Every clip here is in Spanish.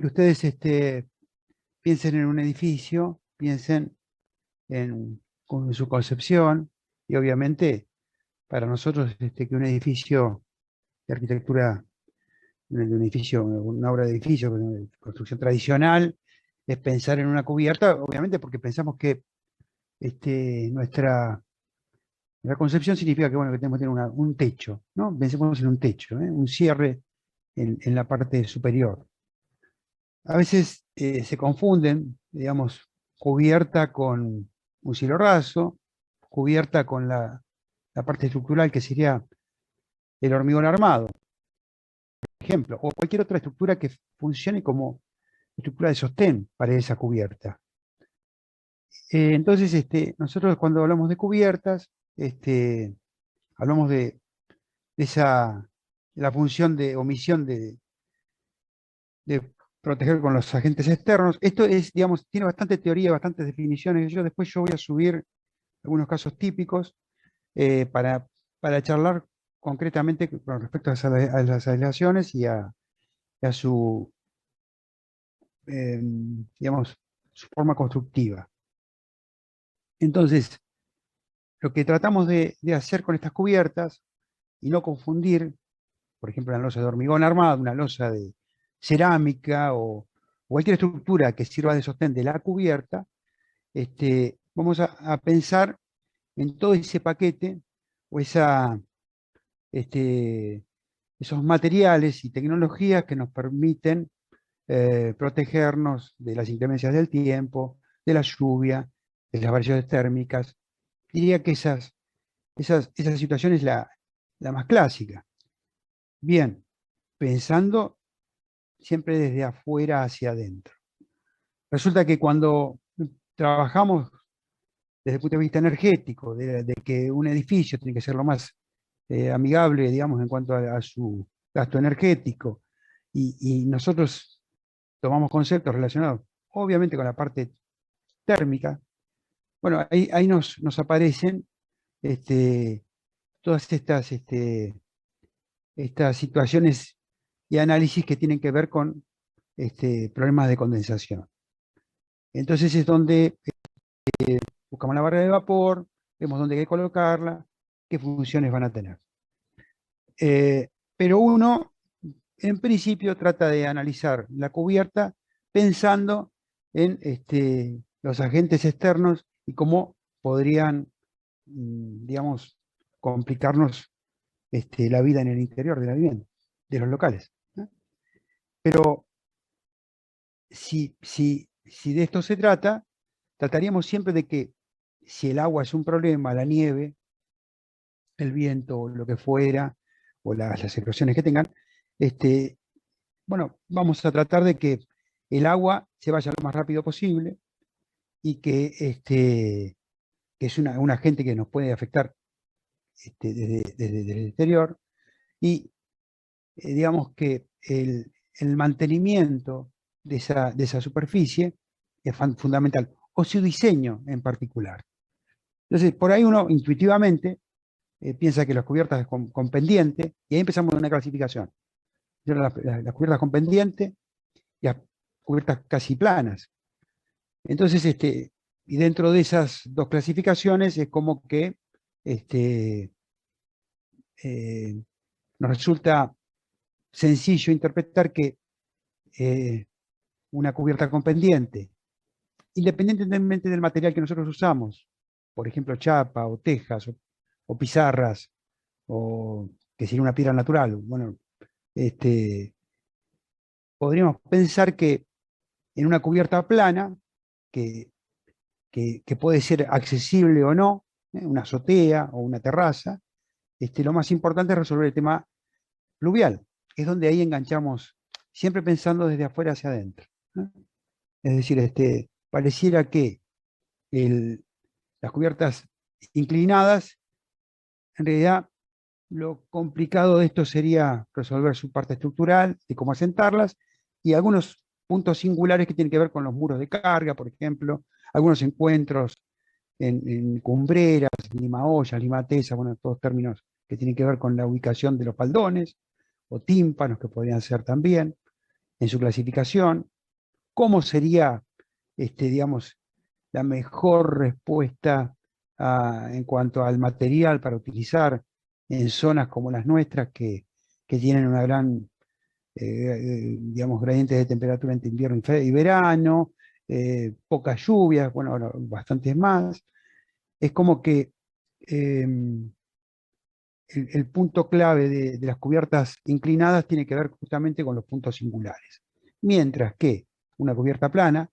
ustedes piensen en un edificio, piensen con su concepción, y obviamente para nosotros que un edificio de arquitectura, un edificio, una obra de edificio, de construcción tradicional, es pensar en una cubierta, obviamente porque pensamos que nuestra la concepción significa que, bueno, que tenemos que tener un techo, ¿no? Pensemos en un techo, un cierre en la parte superior. A veces se confunden, digamos, cubierta con un cielo raso, cubierta con la parte estructural que sería el hormigón armado, por ejemplo, o cualquier otra estructura que funcione como estructura de sostén para esa cubierta. Entonces, nosotros cuando hablamos de cubiertas, hablamos de esa, la función de omisión de proteger con los agentes externos. Esto es, digamos, tiene bastante teoría, bastantes definiciones. Después voy a subir algunos casos típicos eh, para, para charlar concretamente con respecto a las aislaciones y a su, digamos, su forma constructiva. Entonces, lo que tratamos de hacer con estas cubiertas y no confundir, por ejemplo, una losa de hormigón armado, una losa de cerámica o cualquier estructura que sirva de sostén de la cubierta, vamos a pensar en todo ese paquete o este, esos materiales y tecnologías que nos permiten protegernos de las inclemencias del tiempo, de la lluvia, de las variaciones térmicas. Diría que esa situación es la más clásica. Bien, pensando siempre desde afuera hacia adentro. Resulta que cuando trabajamos desde el punto de vista energético, de que un edificio tiene que ser lo más amigable, digamos, en cuanto a su gasto energético, y nosotros tomamos conceptos relacionados, obviamente, con la parte térmica, bueno, ahí nos aparecen todas estas situaciones y análisis que tienen que ver con problemas de condensación. Entonces es donde buscamos la barrera de vapor, vemos dónde hay que colocarla, qué funciones van a tener. Eh, pero uno, en principio, trata de analizar la cubierta pensando en los agentes externos y cómo podrían, digamos, complicarnos la vida en el interior de la vivienda, de los locales, ¿no? Pero si de esto se trata, trataríamos siempre de que si el agua es un problema, la nieve, el viento, lo que fuera, o las erosiones que tengan, bueno, vamos a tratar de que el agua se vaya lo más rápido posible y que es un agente que nos puede afectar desde el exterior, y digamos que el mantenimiento de esa superficie es fundamental, o su diseño en particular. Entonces, por ahí uno intuitivamente piensa que las cubiertas con pendiente, y ahí empezamos una clasificación. Las cubiertas con pendiente y las cubiertas casi planas. Entonces, y dentro de esas dos clasificaciones es como que eh, nos resulta sencillo interpretar que una cubierta con pendiente, independientemente del material que nosotros usamos, por ejemplo, chapa o tejas o pizarras, o que sería una piedra natural, bueno, podríamos pensar que en una cubierta plana, que, que puede ser accesible o no, una azotea o una terraza, lo más importante es resolver el tema pluvial, que es donde ahí enganchamos, siempre pensando desde afuera hacia adentro, ¿no? Es decir, pareciera que las cubiertas inclinadas, en realidad lo complicado de esto sería resolver su parte estructural, de cómo asentarlas, y algunos puntos singulares que tienen que ver con los muros de carga, por ejemplo, algunos encuentros en cumbreras, limaollas, limatesas, bueno, todos términos que tienen que ver con la ubicación de los faldones, o tímpanos que podrían ser también. en su clasificación, cómo sería, digamos, la mejor respuesta en cuanto al material para utilizar en zonas como las nuestras, que tienen una gran, digamos, gradientes de temperatura entre invierno y verano, pocas lluvias, bueno, ahora bastantes más. Es como que el punto clave de las cubiertas inclinadas tiene que ver justamente con los puntos singulares. Mientras que una cubierta plana,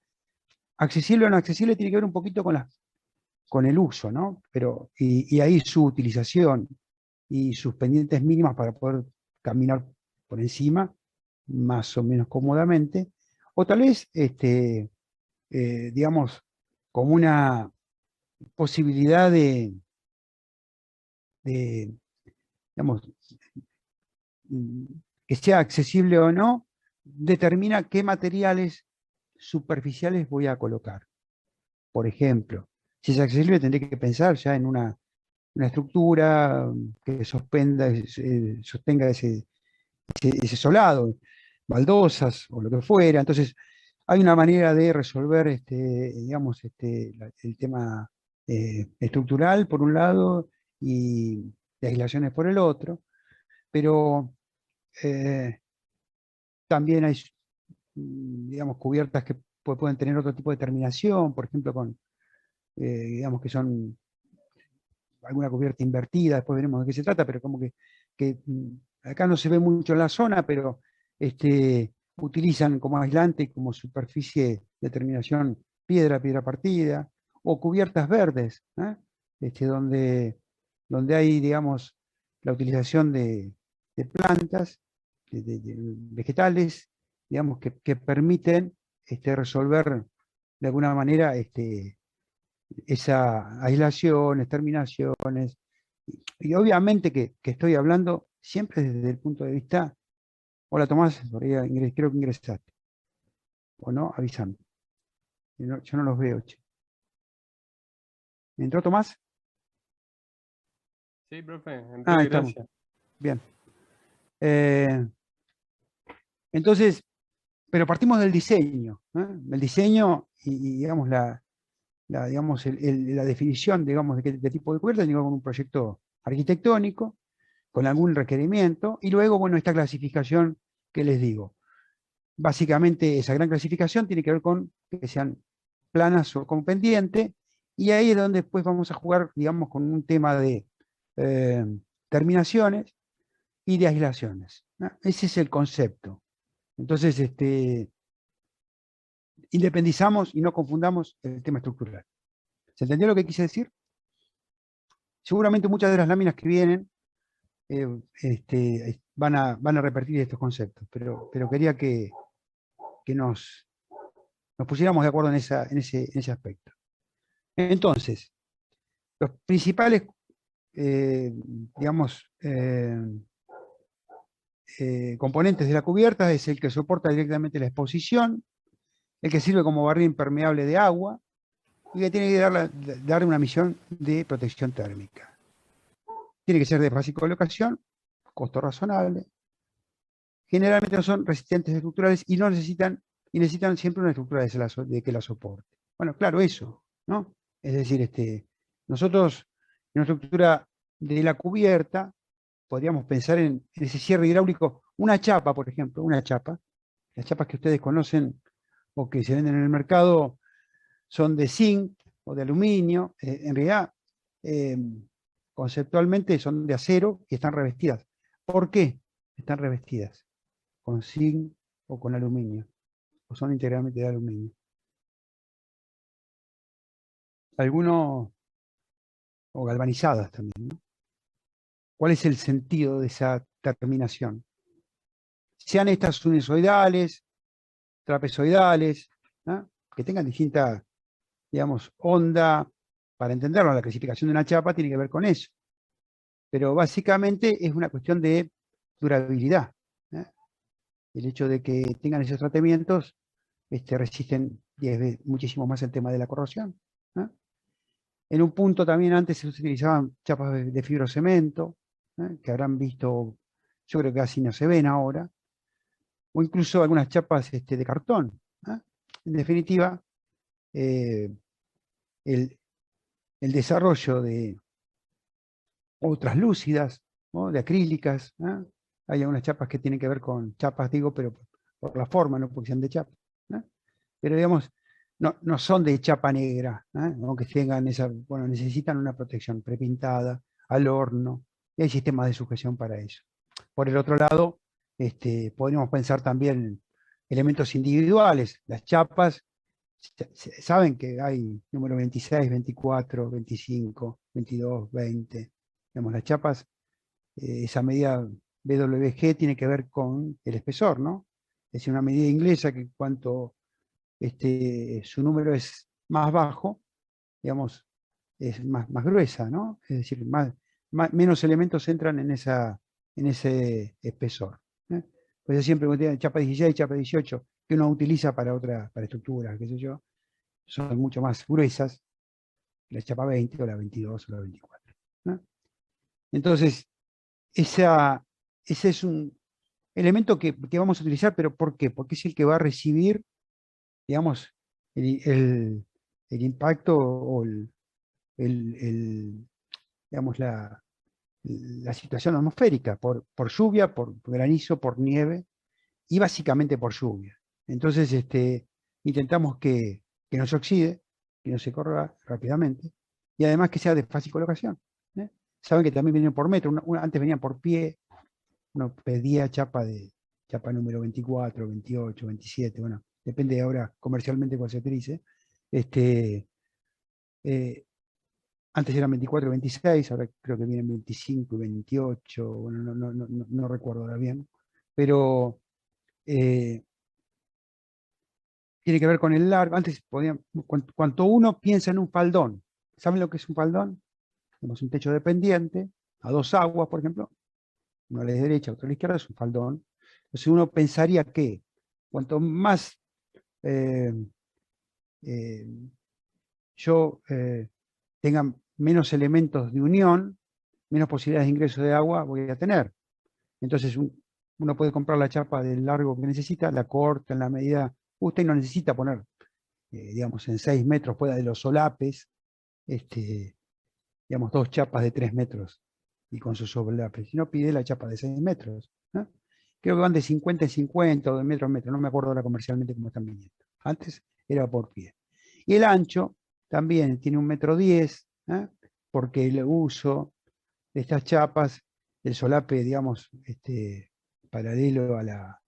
accesible o no accesible, tiene que ver un poquito con el uso, ¿no? Pero, y ahí su utilización y sus pendientes mínimas para poder caminar por encima, más o menos cómodamente, o tal vez, digamos, como una posibilidad de, digamos, que sea accesible o no, determina qué materiales superficiales voy a colocar. Por ejemplo, si es accesible, tendré que pensar ya en una estructura que sostenga ese solado, baldosas o lo que fuera. Entonces, hay una manera de resolver digamos, el tema estructural por un lado y de aislaciones por el otro, pero eh, también hay, digamos, cubiertas que pueden tener otro tipo de terminación, por ejemplo, digamos que son alguna cubierta invertida, después veremos de qué se trata, pero como que acá no se ve mucho en la zona, pero utilizan como aislante y como superficie de terminación piedra partida, o cubiertas verdes, ¿eh? Donde hay, digamos, la utilización de plantas, de vegetales, digamos, que permiten resolver de alguna manera esa aislaciones, terminaciones, y obviamente que estoy hablando siempre desde el punto de vista, hola Tomás, por ahí creo que ingresaste, o no, avísame, yo no los veo, che. ¿Entró Tomás? Sí, profe, Ah, ahí entré, estamos, gracias. bien. Eh, entonces, pero partimos del diseño, ¿eh? El diseño y, digamos, digamos, la definición, digamos, de qué tipo de cubierta, digo, con un proyecto arquitectónico, con algún requerimiento, y luego, bueno, esta clasificación que les digo. Básicamente, esa gran clasificación tiene que ver con que sean planas o con pendiente, y ahí es donde después vamos a jugar, digamos, con un tema de eh, terminaciones y de aislaciones, ¿no? Ese es el concepto. Entonces, independizamos y no confundamos el tema estructural. ¿Se entendió lo que quise decir? Seguramente muchas de las láminas que vienen van a repetir estos conceptos, pero quería que nos pusiéramos de acuerdo en ese aspecto. Entonces, los principales, digamos, componentes de la cubierta es el que soporta directamente la exposición, el que sirve como barrera impermeable de agua y que tiene que dar una misión de protección térmica. Tiene que ser de fácil colocación, costo razonable. Generalmente no son resistentes estructurales y necesitan siempre una estructura de que la soporte. Bueno, claro, eso, ¿no? Es decir, nosotros en una estructura de la cubierta podríamos pensar en ese cierre hidráulico, una chapa, por ejemplo, una chapa. Las chapas que ustedes conocen o que se venden en el mercado son de zinc o de aluminio. En realidad, eh, conceptualmente son de acero y están revestidas. ¿Por qué están revestidas? Con zinc o con aluminio, o son integralmente de aluminio. Algunos, o galvanizadas también, ¿no? ¿Cuál es el sentido de esa terminación? Sean estas sinusoidales, trapezoidales, ¿no? Que tengan distinta, digamos, onda, para entenderlo, la clasificación de una chapa tiene que ver con eso. Pero básicamente es una cuestión de durabilidad, ¿eh? El hecho de que tengan esos tratamientos resisten muchísimo más el tema de la corrosión, ¿eh? En un punto también antes se utilizaban chapas de fibrocemento, que habrán visto, yo creo que casi no se ven ahora, o incluso algunas chapas de cartón. ¿Ah? En definitiva, eh, el, el desarrollo de otras lúcidas, ¿no? De acrílicas. ¿Ah? Hay algunas chapas que tienen que ver con chapas, digo, pero por la forma, no porque sean de chapa. ¿Ah? Pero digamos, no son de chapa negra, ¿ah? Aunque tengan esa, bueno, necesitan una protección prepintada, al horno, y hay sistemas de sujeción para eso. Por el otro lado, podríamos pensar también elementos individuales. Las chapas, saben que hay número 26, 24, 25, 22, 20. Digamos, las chapas, esa medida BWG tiene que ver con el espesor, ¿no? Es decir, una medida inglesa que cuanto su número es más bajo, digamos, es más gruesa, ¿no? Es decir, menos elementos entran en ese espesor. ¿Eh? Pues yo siempre cuando chapa 16, chapa 18, que uno utiliza para estructuras, qué sé yo, son mucho más gruesas, la chapa 20 o la 22 o la 24. ¿No? Entonces, ese es un elemento que vamos a utilizar, pero ¿por qué? Porque es el que va a recibir, digamos, el, el- el impacto o el, digamos, la situación atmosférica, por lluvia, por granizo, por nieve, y básicamente por lluvia. Entonces, intentamos que no se oxide, que no se corra rápidamente, y además que sea de fácil colocación. ¿Eh? Saben que también vienen por metro, antes venían por pie, uno pedía chapa número 24, 28, 27, bueno, depende de ahora comercialmente cuál se utilice. Este, eh, Antes eran 24 y 26, ahora creo que vienen 25 y 28, bueno, no recuerdo ahora bien, pero eh, tiene que ver con el largo. Antes cuanto uno piensa en un faldón, ¿saben lo que es un faldón? Tenemos un techo dependiente, a dos aguas, por ejemplo, uno a la derecha, otro a la izquierda, es un faldón. Entonces uno pensaría que cuanto más eh, eh, yo tenga menos elementos de unión, menos posibilidades de ingreso de agua voy a tener. Entonces uno puede comprar la chapa del largo que necesita, la corta en la medida justa y no necesita poner, digamos, en 6 metros fuera de los solapes, digamos, dos chapas de 3 metros y con sus solapes, sino pide la chapa de 6 metros. ¿No? Creo que van de 50 en 50 o de metro en metro, no me acuerdo ahora comercialmente cómo están viniendo. Antes era por pie. Y el ancho también tiene 1,10 m, porque el uso de estas chapas, el solape, digamos, paralelo a la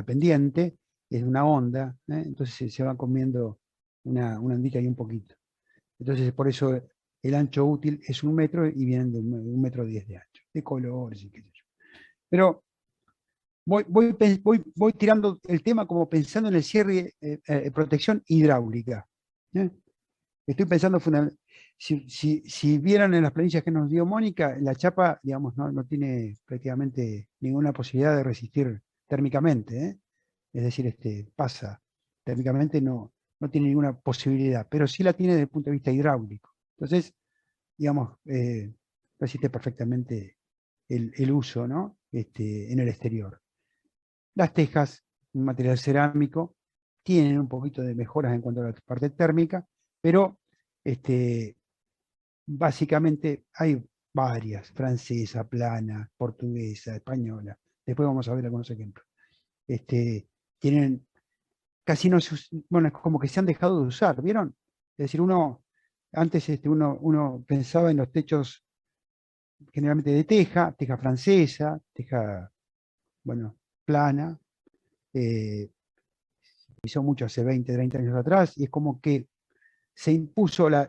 pendiente, es una onda, entonces se van comiendo una ondita y un poquito. Entonces, por eso el ancho útil es 1 metro y vienen de 1,10 m de ancho, de colores y qué sé yo. Pero voy tirando el tema como pensando en el cierre, protección hidráulica. ¿Eh? Estoy pensando si vieran en las planillas que nos dio Mónica, la chapa, digamos, no tiene prácticamente ninguna posibilidad de resistir térmicamente, ¿eh? Es decir, pasa térmicamente, no tiene ninguna posibilidad, pero sí la tiene desde el punto de vista hidráulico. Entonces, digamos, resiste perfectamente el uso, ¿no? En el exterior. Las tejas, un material cerámico, tienen un poquito de mejoras en cuanto a la parte térmica, pero básicamente hay varias: francesa, plana, portuguesa, española. Después vamos a ver algunos ejemplos. Tienen casi no se bueno, es como que se han dejado de usar, ¿vieron? Es decir, antes uno pensaba en los techos generalmente de teja francesa, teja, bueno, plana, se hizo mucho hace 20, 30 años atrás, y es como que se impuso no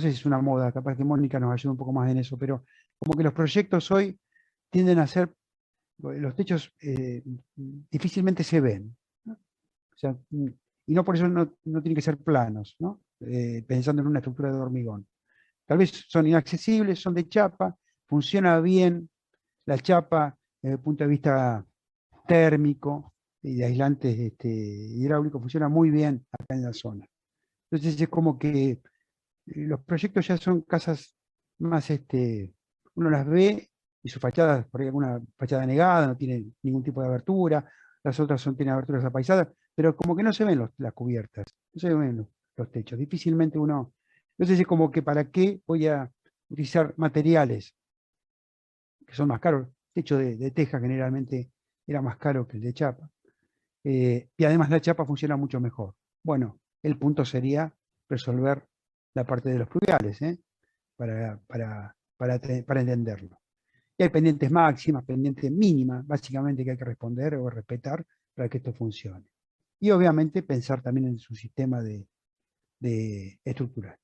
sé si es una moda, capaz que Mónica nos ayuda un poco más en eso, pero como que los proyectos hoy tienden a ser, los techos difícilmente se ven, ¿no? O sea, y no por eso no tienen que ser planos, ¿no? Pensando en una estructura de hormigón. Tal vez son inaccesibles, son de chapa, funciona bien la chapa desde el punto de vista térmico y de aislantes hidráulicos, funciona muy bien acá en la zona. Entonces es como que los proyectos ya son casas más, uno las ve y sus fachadas, por ahí alguna fachada negada, no tiene ningún tipo de abertura, las otras tienen aberturas apaisadas, pero como que no se ven las cubiertas, no se ven los techos, difícilmente uno, entonces es como que para qué voy a utilizar materiales que son más caros, el techo de teja generalmente era más caro que el de chapa, y además la chapa funciona mucho mejor. Bueno, el punto sería resolver la parte de los pluviales, para entenderlo. Y hay pendientes máximas, pendientes mínimas, básicamente que hay que responder o respetar para que esto funcione. Y obviamente pensar también en su sistema de estructural.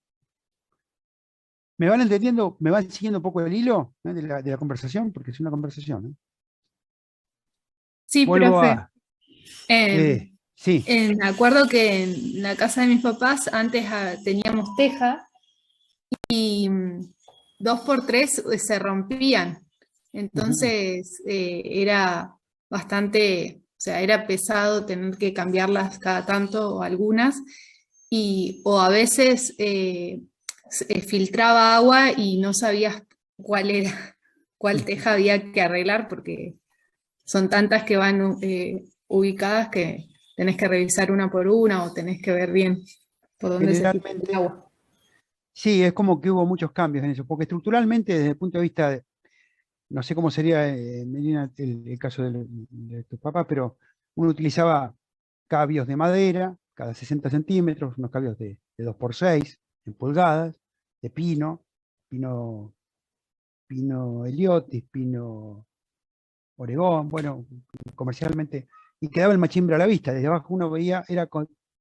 ¿Me van entendiendo? ¿Me van siguiendo un poco el hilo de la conversación? Porque es una conversación. Sí, Vuelvo profe. a... Eh, sí. Me acuerdo que en la casa de mis papás antes teníamos teja y dos por tres se rompían. Ujú. Entonces era bastante, o sea, era pesado tener que cambiarlas cada tanto o algunas. O a veces filtraba agua y no sabías cuál era, cuál teja había que arreglar porque son tantas que van ubicadas que tenés que revisar una por una o tenés que ver bien por dónde se filtra el Generalmente, agua. sí, es como que hubo muchos cambios en eso, porque estructuralmente, desde el punto de vista no sé cómo sería, Melina, el caso de tus papás, pero uno utilizaba cabios de madera cada 60 centímetros, unos cabios de 2 por 6 en pulgadas, de pino, pino heliotis, pino oregón, bueno, comercialmente, y quedaba el machimbre a la vista. Desde abajo uno veía, era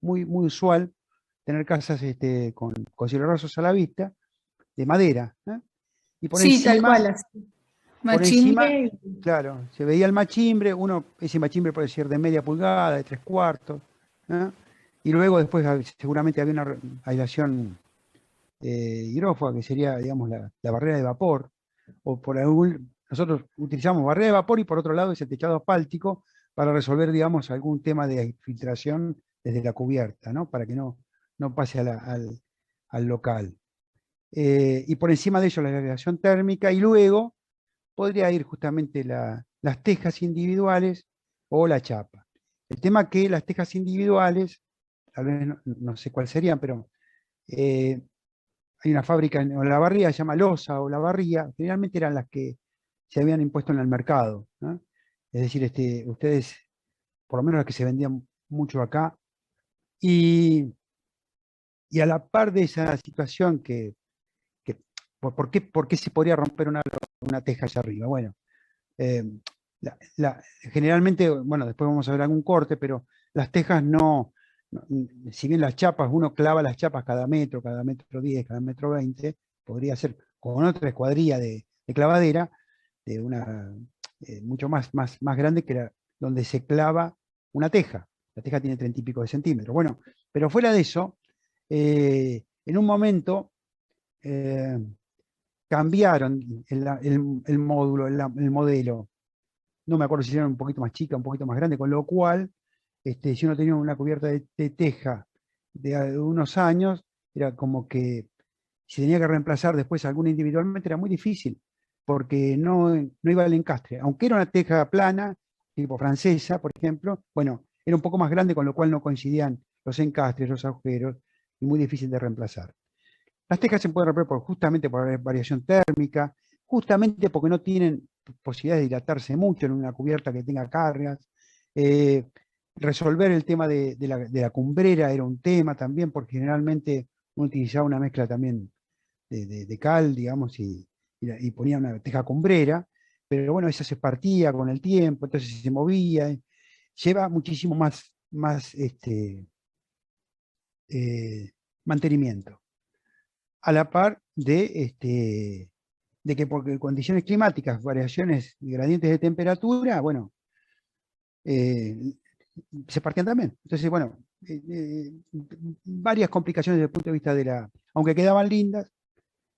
muy, muy usual tener casas con cielos rasos a la vista, de madera, ¿eh? Y Sí, tal cual, así. por encima, Machimbre. claro, se veía el machimbre, ese machimbre puede ser de media pulgada, de 3/4, ¿eh? Y luego después seguramente había una aislación hidrófuga, que sería, digamos, la barrera de vapor, o nosotros utilizamos barrera de vapor y por otro lado ese techado asfáltico para resolver, digamos, algún tema de filtración desde la cubierta, ¿no? Para que no pase al local. Y por encima de ello la aislación térmica y luego podría ir justamente las tejas individuales o la chapa. El tema que las tejas individuales, tal vez no sé cuál serían, pero eh, hay una fábrica en Olavarría, se llama Loza o Olavarría, generalmente eran las que se habían impuesto en el mercado, ¿no? Es decir, ustedes, por lo menos las que se vendían mucho acá, y, y a la par de esa situación que ¿por qué se podría romper una teja allá arriba? Bueno, eh, generalmente, bueno, después vamos a ver algún corte, pero las tejas si bien las chapas, uno clava las chapas cada metro 10, cada metro 20, podría ser con otra escuadrilla de clavadera, de una mucho más grande que donde se clava una teja. La teja tiene 30 y pico de centímetros. Bueno, pero fuera de eso, en un momento eh, cambiaron el módulo, el modelo, no me acuerdo si era un poquito más chica, un poquito más grande, con lo cual, si uno tenía una cubierta de teja de unos años, era como que si tenía que reemplazar después alguna individualmente era muy difícil, porque no iba al encastre. Aunque era una teja plana, tipo francesa, por ejemplo, bueno, era un poco más grande, con lo cual no coincidían los encastres, los agujeros, y muy difícil de reemplazar. Las tejas se pueden romper justamente por variación térmica, justamente porque no tienen posibilidad de dilatarse mucho en una cubierta que tenga cargas. Eh, Resolver el tema de la cumbrera era un tema también, porque generalmente uno utilizaba una mezcla también de cal, digamos, y ponía una teja cumbrera, pero bueno, esa se partía con el tiempo, entonces se movía. Lleva muchísimo más eh, mantenimiento a la par de que por condiciones climáticas, variaciones y gradientes de temperatura, bueno, eh, se partían también. Entonces, bueno, varias complicaciones desde el punto de vista aunque quedaban lindas,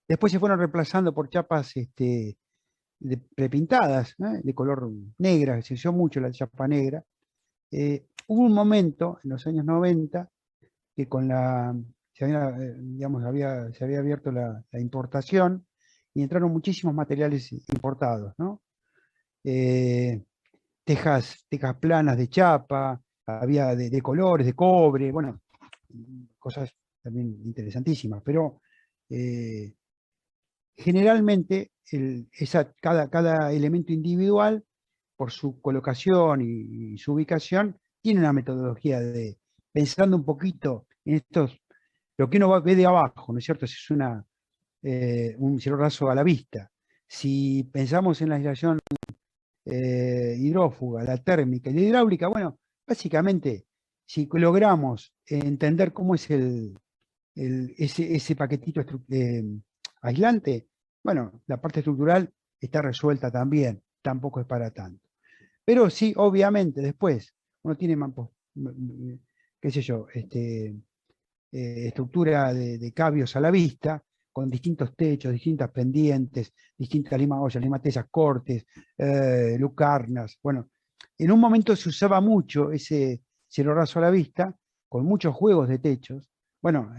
después se fueron reemplazando por chapas prepintadas, de color negra, se usó mucho la chapa negra. Hubo un momento, en los años 90, que se había abierto la importación y entraron muchísimos materiales importados, ¿no? Eh, tejas planas de chapa, había de colores, de cobre, bueno, cosas también interesantísimas, pero generalmente cada elemento individual, por su colocación y su ubicación, tiene una metodología de, pensando un poquito en estos, lo que uno ve de abajo, ¿no es cierto? Si es un cielo raso a la vista. Si pensamos en la aislación hidrófuga, la térmica y la hidráulica, bueno, básicamente, si logramos entender cómo es ese paquetito aislante, bueno, la parte estructural está resuelta también, tampoco es para tanto. Pero sí, obviamente, después uno tiene, qué sé yo, estructura de cabios a la vista, con distintos techos, distintas pendientes, distintas limaollas, limatesas, cortes, lucarnas. Bueno, en un momento se usaba mucho ese cielo raso a la vista, con muchos juegos de techos. Bueno,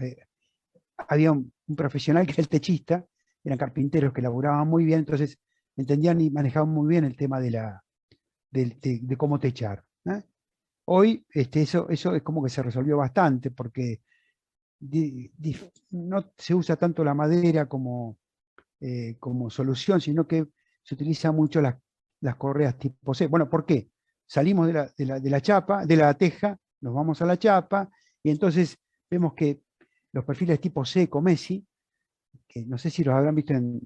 había un profesional que era el techista, eran carpinteros que laburaban muy bien, entonces entendían y manejaban muy bien el tema de cómo techar, ¿eh? Hoy eso es como que se resolvió bastante, porque no se usa tanto la madera como solución, sino que se utiliza mucho las correas tipo C. Bueno, ¿por qué? Salimos de la chapa, de la teja, nos vamos a la chapa, y entonces vemos que los perfiles tipo C, Comesi, que no sé si los habrán visto en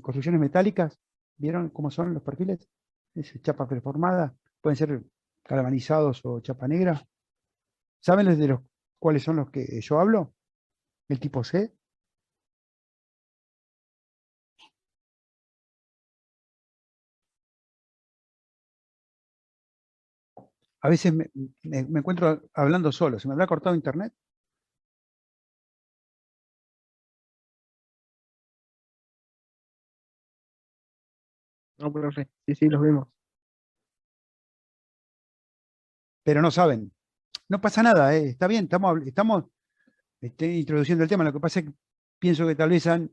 construcciones metálicas, ¿vieron cómo son los perfiles? Es chapa preformada, pueden ser galvanizados o chapa negra. ¿Saben cuáles son los que yo hablo? El tipo C. A veces me encuentro hablando solo. ¿Se me habrá cortado internet? No, profe. Sí, sí, los vimos. Pero no saben. No pasa nada, ¿eh? Está bien, estamos introduciendo el tema. Lo que pasa es que pienso que tal vez han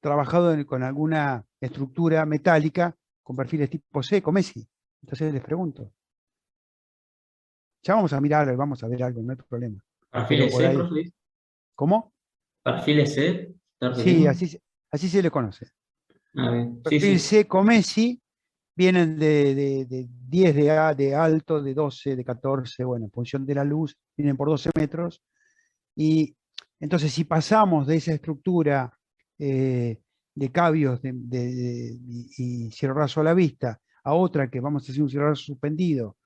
trabajado con alguna estructura metálica con perfiles tipo C, Comesi. Entonces les pregunto. Ya vamos a mirar, vamos a ver algo, no hay problema. Pero Perfiles por C, ahí. profe. ¿Cómo? Perfiles C, ¿está Sí, repitiendo? así se le conoce. A ver, sí, Perfil sí. C, Comesi, vienen de 10 de alto, de 12, de 14, bueno, en función de la luz, vienen por 12 metros. Y entonces, si pasamos de esa estructura de cabios y cielo raso a la vista a otra que vamos a hacer un cielo raso suspendido,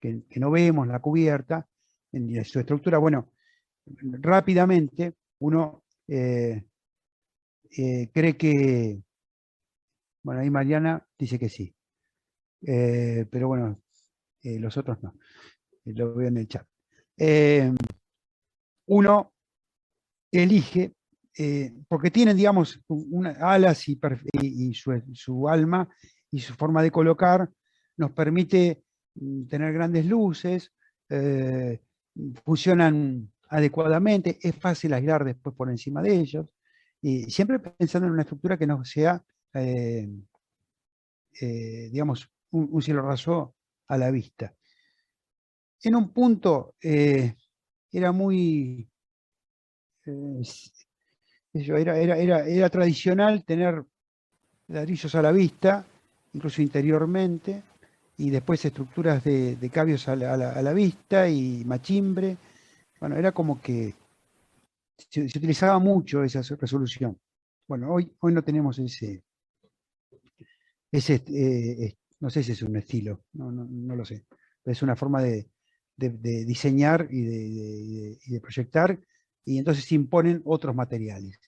que no vemos la cubierta, en su estructura, bueno, rápidamente uno cree que, bueno, ahí Mariana dice que sí, pero bueno, los otros no, lo veo en el chat. Uno elige, porque tienen, digamos, alas y su alma y su forma de colocar, nos permite tener grandes luces, eh, funcionan adecuadamente, es fácil aislar después por encima de ellos, y siempre pensando en una estructura que no sea, digamos, un cielo raso a la vista. En un punto era muy... eh, era tradicional tener ladrillos a la vista, incluso interiormente, y después estructuras de cabios a la vista y machimbre. Bueno, era como que se utilizaba mucho esa resolución. Bueno, hoy no tenemos no sé si es un estilo, no lo sé. Es una forma de diseñar y de proyectar, y entonces se imponen otros materiales.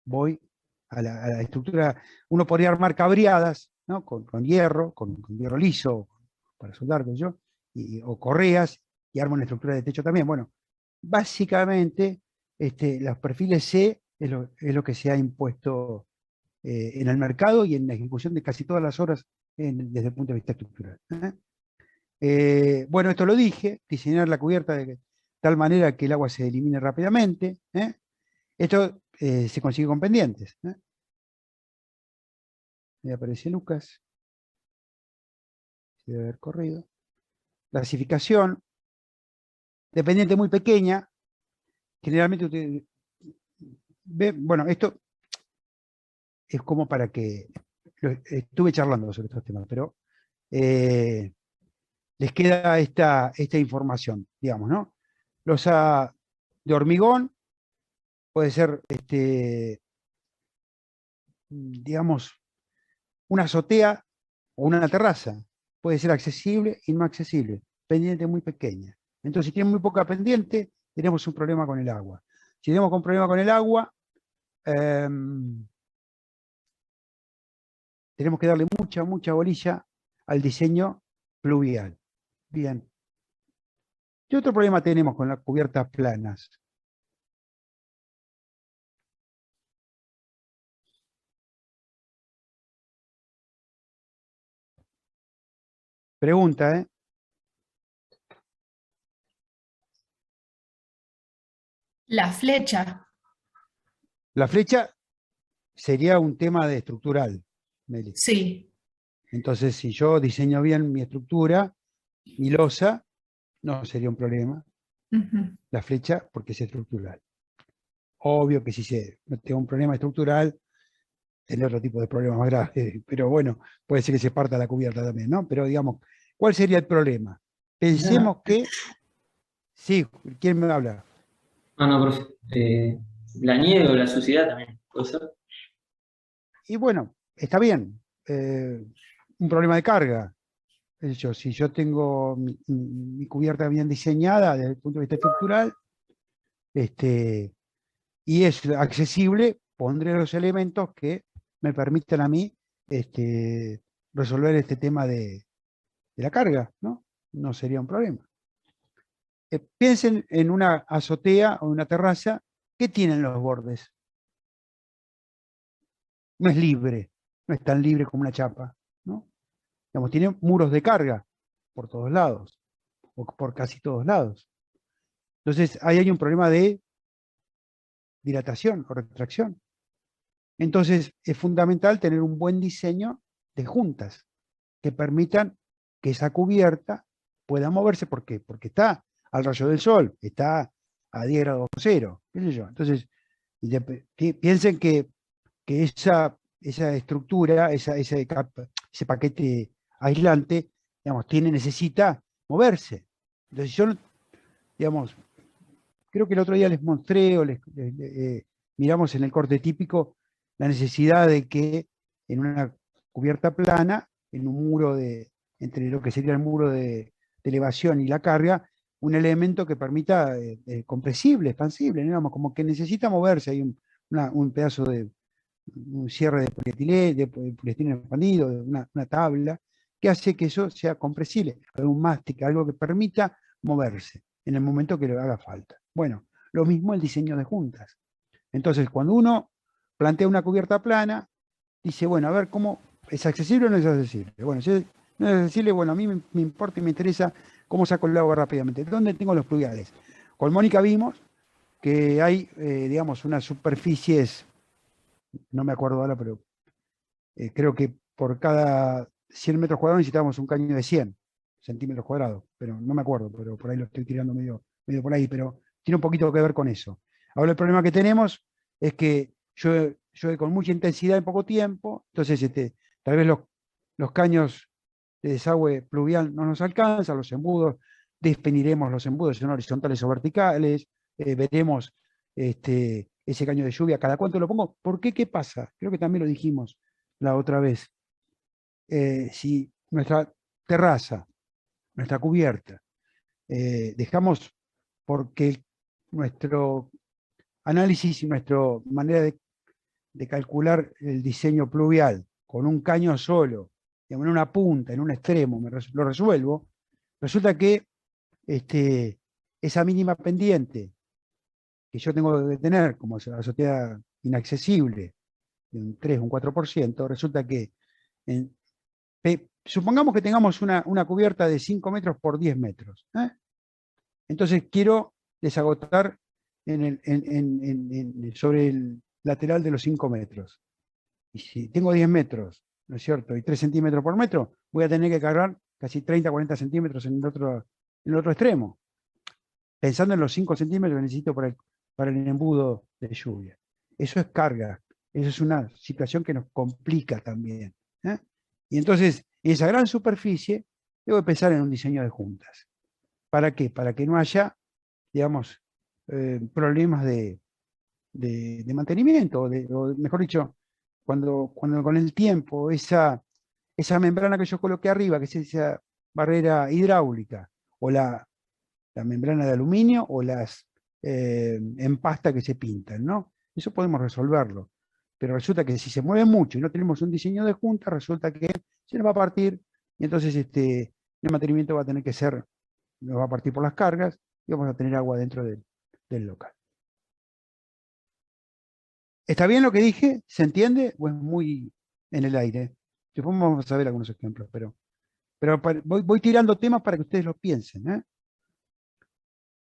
Voy a la estructura, uno podría armar cabriadas, ¿no? Con hierro, con hierro liso, para soldar, qué sé yo, o correas, y armo una estructura de techo también. Bueno, básicamente los perfiles C es lo que se ha impuesto en el mercado y en la ejecución de casi todas las obras desde el punto de vista estructural. Bueno, esto lo dije, diseñar la cubierta de tal manera que el agua se elimine rápidamente. Esto se consigue con pendientes. Ahí aparece Lucas. Se debe haber corrido. Clasificación. Dependiente muy pequeña. Generalmente usted ve, bueno, esto es como para que, estuve charlando sobre estos temas, pero les queda esta información, digamos, ¿no? Losa de hormigón puede ser, digamos, una azotea o una terraza. Puede ser accesible y no accesible. Pendiente muy pequeña. Entonces, si tiene muy poca pendiente, tenemos un problema con el agua. Si tenemos un problema con el agua, tenemos que darle mucha bolilla al diseño pluvial. Bien. ¿Qué otro problema tenemos con las cubiertas planas? Pregunta, ¿eh? La flecha. La flecha sería un tema de estructural, Meli. Sí. Entonces, si yo diseño bien mi estructura, mi losa, no sería un problema. Ujú. La flecha, porque es estructural. Obvio que si no tengo un problema estructural, tendré otro tipo de problemas más graves. Pero bueno, puede ser que se parta la cubierta también, ¿no? Pero digamos, ¿cuál sería el problema? Pensemos que... Sí, ¿quién me habla? No, profe. La nieve o la suciedad también, ¿puede ser? Y bueno, está bien. Un problema de carga. Qué sé yo, si yo tengo mi cubierta bien diseñada desde el punto de vista estructural, y es accesible, pondré los elementos que me permitan a mí resolver este tema de la carga, ¿no? No sería un problema. Piensen en una azotea o una terraza. ¿Qué tienen los bordes? No es libre, no es tan libre como una chapa, ¿no? Digamos, tiene muros de carga por todos lados, o por casi todos lados. Entonces, ahí hay un problema de dilatación o retracción. Entonces, es fundamental tener un buen diseño de juntas que permitan que esa cubierta pueda moverse. ¿Por qué? Porque está al rayo del sol, está a 10 grados bajo cero, qué sé yo. Entonces, piensen que esa estructura, ese paquete aislante, digamos, necesita moverse. Entonces, yo, digamos, creo que el otro día les mostré o miramos en el corte típico la necesidad de que en una cubierta plana, en un muro entre lo que sería el muro de elevación y la carga, un elemento que permita compresible, expansible, ¿no? Digamos, como que necesita moverse. Hay un pedazo un cierre de poliestireno expandido, una tabla, que hace que eso sea compresible, un mástil, algo que permita moverse en el momento que le haga falta. Bueno, lo mismo el diseño de juntas. Entonces, cuando uno plantea una cubierta plana, dice, bueno, a ver, ¿cómo es accesible o no es accesible? Bueno, si no es accesible, bueno, a mí me importa y me interesa cómo saco el agua rápidamente. ¿Dónde tengo los pluviales? Con Mónica vimos que hay, digamos, unas superficies, no me acuerdo ahora, pero creo que por cada 100 metros cuadrados necesitamos un caño de 100 centímetros cuadrados, pero no me acuerdo, pero por ahí lo estoy tirando medio por ahí, pero tiene un poquito que ver con eso. Ahora el problema que tenemos es que llueve con mucha intensidad en poco tiempo, entonces tal vez los caños de desagüe pluvial no nos alcanzan, los embudos, despeniremos los embudos, son horizontales o verticales, veremos ese caño de lluvia, cada cuánto lo pongo. ¿Por qué? ¿Qué pasa? Creo que también lo dijimos la otra vez. Si nuestra terraza, nuestra cubierta, dejamos porque nuestro análisis y nuestra manera de calcular el diseño pluvial con un caño solo, en una punta, en un extremo, lo resuelvo, resulta que esa mínima pendiente que yo tengo que tener como azotea inaccesible, de un 3, un 4%, resulta que supongamos que tengamos una cubierta de 5 metros por 10 metros. Entonces quiero desagotar sobre el lateral de los 5 metros. Y si tengo 10 metros ¿no es cierto? Y 3 centímetros por metro, voy a tener que cargar casi 30, 40 centímetros en el otro extremo, pensando en los 5 centímetros que necesito para el embudo de lluvia. Eso es carga, eso es una situación que nos complica también. ¿Eh? Y entonces, en esa gran superficie, debo pensar en un diseño de juntas. ¿Para qué? Para que no haya, digamos, problemas de mantenimiento, o mejor dicho, cuando con el tiempo esa membrana que yo coloqué arriba, que es esa barrera hidráulica, o la membrana de aluminio, o las empastas que se pintan, ¿no? Eso podemos resolverlo. Pero resulta que si se mueve mucho y no tenemos un diseño de junta, resulta que se nos va a partir, y entonces el mantenimiento va a tener que ser, nos va a partir por las cargas, y vamos a tener agua dentro del local. ¿Está bien lo que dije? ¿Se entiende? ¿O es muy en el aire? Después vamos a ver algunos ejemplos, pero voy tirando temas para que ustedes lo piensen. ¿Eh?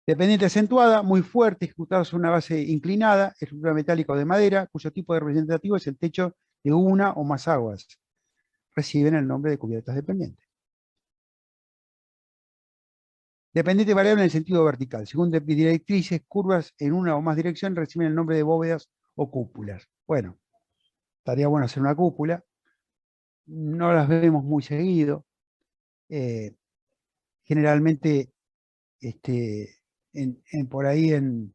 Dependiente acentuada, muy fuerte, ejecutada sobre una base inclinada, estructura metálica o de madera, cuyo tipo de representativo es el techo de una o más aguas. Reciben el nombre de cubiertas dependientes. Dependiente variable en el sentido vertical. Según directrices, curvas en una o más direcciones reciben el nombre de bóvedas o cúpulas. Bueno, estaría bueno hacer una cúpula. No las vemos muy seguido. Generalmente por ahí en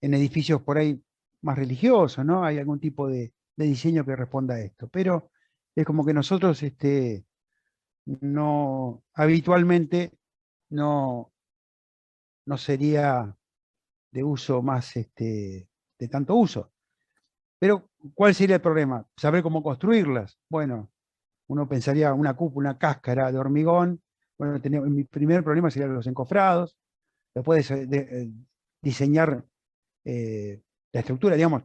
edificios por ahí más religiosos, ¿no? Hay algún tipo de diseño que responda a esto. Pero es como que nosotros no habitualmente no sería de uso más de tanto uso. Pero, ¿cuál sería el problema? Saber cómo construirlas. Bueno, uno pensaría una cúpula, una cáscara de hormigón. Bueno, mi primer problema serían los encofrados. Después diseñar la estructura, digamos,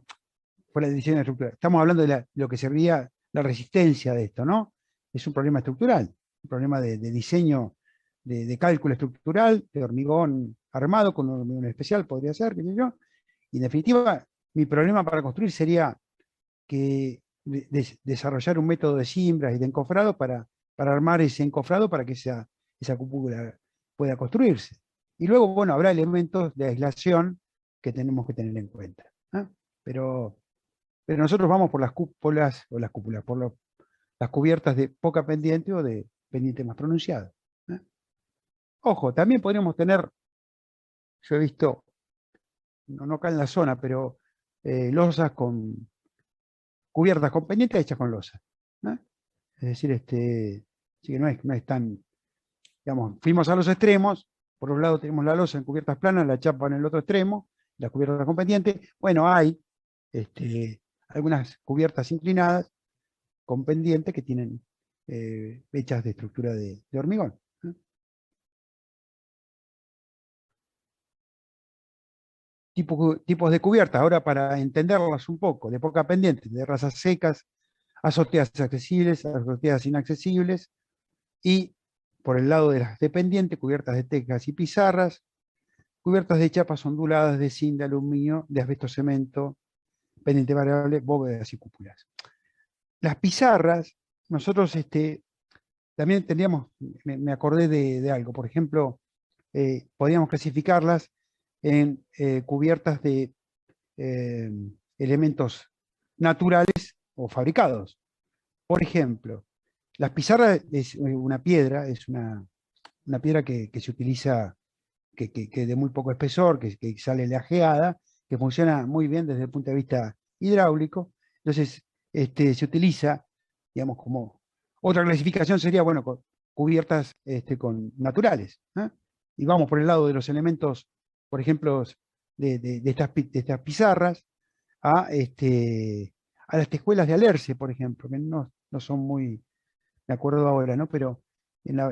fuera de diseño de estructura. Estamos hablando de lo que sería la resistencia de esto, ¿no? Es un problema estructural, un problema de diseño, de cálculo estructural, de hormigón armado, con un hormigón especial, podría ser, qué sé yo. Y en definitiva, mi problema para construir sería que desarrollar un método de cimbras y de encofrado para armar ese encofrado para que esa cúpula pueda construirse. Y luego, bueno, habrá elementos de aislación que tenemos que tener en cuenta. ¿Eh? Pero nosotros vamos por las cúpulas, o las cúpulas, por las cubiertas de poca pendiente o de pendiente más pronunciada. ¿Eh? Ojo, también podríamos tener, yo he visto, no acá en la zona, pero losas cubiertas con pendiente hechas con losa. ¿Eh? Es decir, así que no es tan, digamos, fuimos a los extremos. Por un lado tenemos la losa en cubiertas planas, la chapa en el otro extremo, las cubiertas con pendiente. Bueno, hay algunas cubiertas inclinadas con pendiente que tienen hechas de estructura de hormigón. ¿Eh? Tipos de cubiertas, ahora para entenderlas un poco, de poca pendiente, de razas secas, azoteas accesibles, azoteas inaccesibles, y por el lado de las dependientes, cubiertas de tecas y pizarras, cubiertas de chapas onduladas de zinc, de aluminio, de asbesto cemento, pendiente variable, bóvedas y cúpulas. Las pizarras, nosotros también tendríamos, me acordé de algo, por ejemplo, podríamos clasificarlas en cubiertas de elementos naturales o fabricados. Por ejemplo, las pizarras es una piedra, es una piedra que se utiliza, que de muy poco espesor, que sale lajeada, que funciona muy bien desde el punto de vista hidráulico. Entonces, se utiliza, digamos, como otra clasificación sería, bueno, cubiertas con naturales. ¿Eh? Y vamos por el lado de los elementos, por ejemplo, de estas pizarras, a las tejuelas de alerce, por ejemplo, que no son muy, me acuerdo ahora, ¿no? Pero en la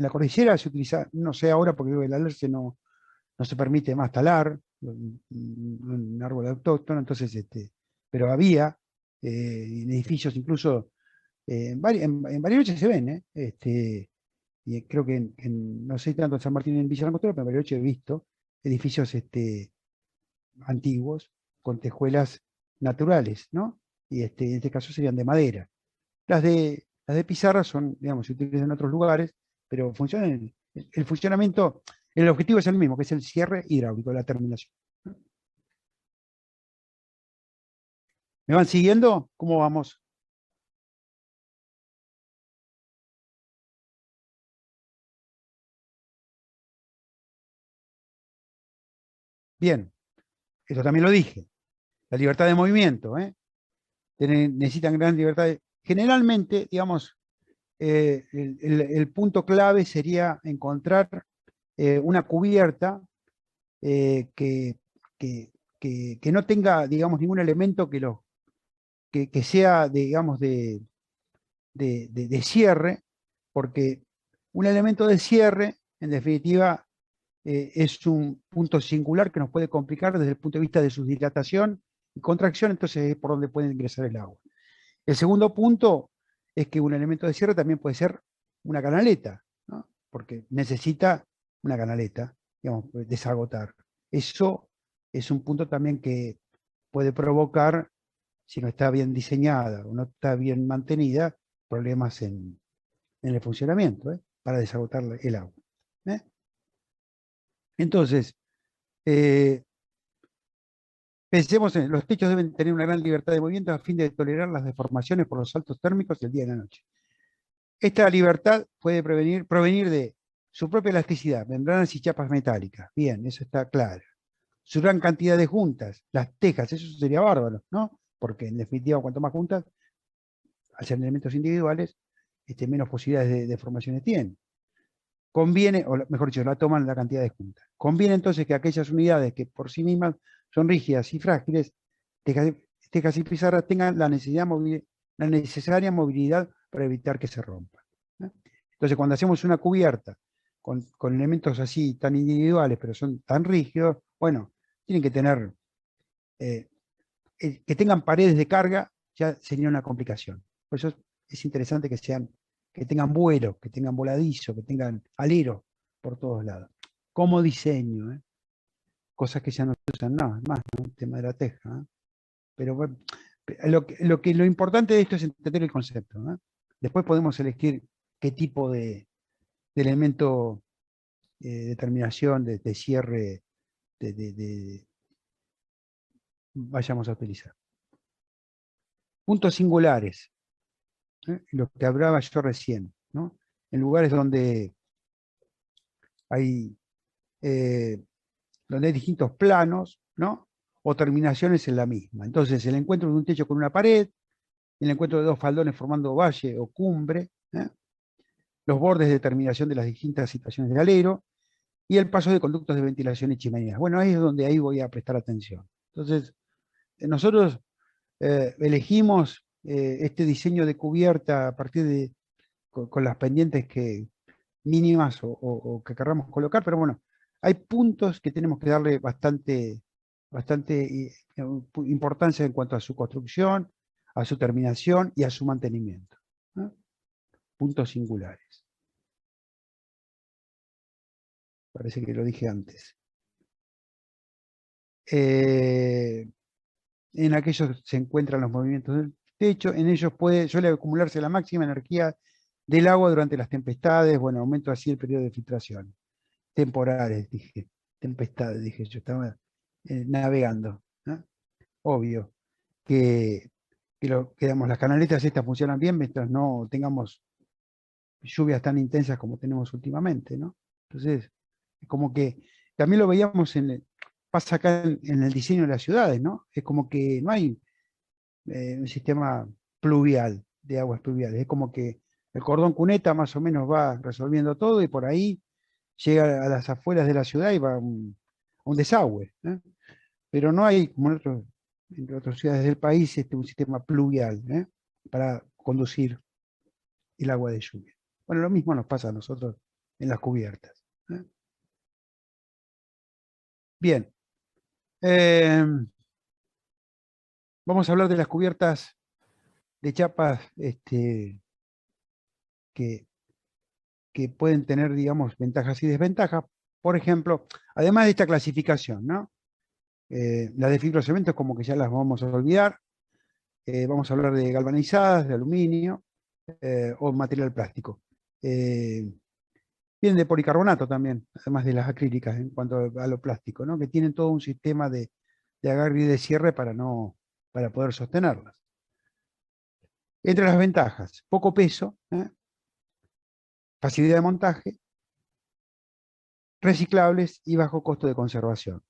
cordillera se utiliza, no sé ahora porque el alerce no se permite más talar, un árbol autóctono, entonces, pero había en edificios incluso, en Bariloche se ven, y creo que no sé tanto en San Martín en Villa Langostura, pero en Bariloche he visto edificios antiguos con tejuelas naturales, ¿no? y en este caso serían de madera. Las de pizarra son, digamos, se utilizan en otros lugares, pero funcionan, el funcionamiento, el objetivo es el mismo, que es el cierre hidráulico, la terminación. ¿Me van siguiendo? ¿Cómo vamos? Bien, eso también lo dije. La libertad de movimiento, ¿eh? Necesitan gran libertad. Generalmente, digamos, el punto clave sería encontrar una cubierta que, que no tenga, digamos, ningún elemento que sea, digamos, de cierre, porque un elemento de cierre, en definitiva, es un punto singular que nos puede complicar desde el punto de vista de su dilatación y contracción, entonces es por donde puede ingresar el agua. El segundo punto es que un elemento de cierre también puede ser una canaleta, ¿no? Porque necesita una canaleta, digamos, desagotar. Eso es un punto también que puede provocar, si no está bien diseñada o no está bien mantenida, problemas en el funcionamiento, para desagotar el agua. Entonces, pensemos en los techos deben tener una gran libertad de movimiento a fin de tolerar las deformaciones por los saltos térmicos del día y la noche. Esta libertad puede provenir de su propia elasticidad, membranas y chapas metálicas. Bien, eso está claro. Su gran cantidad de juntas, las tejas, eso sería bárbaro, ¿no? Porque en definitiva, cuanto más juntas, al ser elementos individuales, menos posibilidades de deformaciones tienen. Conviene, o mejor dicho, la toman la cantidad de juntas. Conviene entonces que aquellas unidades que por sí mismas son rígidas y frágiles, tejas y pizarras, tengan la necesaria movilidad para evitar que se rompan. Entonces, cuando hacemos una cubierta con elementos así tan individuales, pero son tan rígidos, bueno, tienen que tener, que tengan paredes de carga, ya sería una complicación. Por eso es interesante que tengan vuelo, que tengan voladizo, que tengan alero por todos lados. Como diseño, cosas que ya no se usan nada más, ¿no? El tema de la teja. Pero bueno, lo importante de esto es entender el concepto. Después podemos elegir qué tipo de elemento de terminación, de cierre, vayamos a utilizar. Puntos singulares, lo que hablaba yo recién, ¿no? En lugares donde hay distintos planos, ¿no? O terminaciones en la misma. Entonces, el encuentro de un techo con una pared, el encuentro de dos faldones formando valle o cumbre, los bordes de terminación de las distintas situaciones del alero, y el paso de conductos de ventilación y chimeneas. Bueno, ahí es donde ahí voy a prestar atención. Entonces, nosotros elegimos este diseño de cubierta a partir de, con las pendientes mínimas o que querramos colocar, pero bueno, hay puntos que tenemos que darle bastante importancia en cuanto a su construcción, a su terminación y a su mantenimiento, ¿no? Puntos singulares. Parece que lo dije antes. En aquellos se encuentran los movimientos del techo, en ellos suele acumularse la máxima energía del agua durante las tempestades, bueno, aumento así el periodo de filtración. Temporales, dije, tempestades, dije yo, estaba navegando, ¿no? Obvio que digamos, las canaletas estas funcionan bien mientras no tengamos lluvias tan intensas como tenemos últimamente, ¿no? Entonces, es como que también lo veíamos pasa acá en el diseño de las ciudades, ¿no? Es como que no hay un sistema pluvial, de aguas pluviales, es como que el cordón cuneta más o menos va resolviendo todo y por ahí llega a las afueras de la ciudad y va a un desagüe, ¿eh? Pero no hay, como en otras ciudades del país, un sistema pluvial, para conducir el agua de lluvia. Bueno, lo mismo nos pasa a nosotros en las cubiertas, ¿eh? Bien. Vamos a hablar de las cubiertas de chapas que pueden tener, digamos, ventajas y desventajas. Por ejemplo, además de esta clasificación, ¿no? Las de fibrocemento como que ya las vamos a olvidar. vamos a hablar de galvanizadas, de aluminio o material plástico. Vienen de policarbonato también, además de las acrílicas en cuanto a lo plástico, ¿no? Que tienen todo un sistema de agarre y de cierre para poder sostenerlas. Entre las ventajas, poco peso, facilidad de montaje, reciclables y bajo costo de conservación.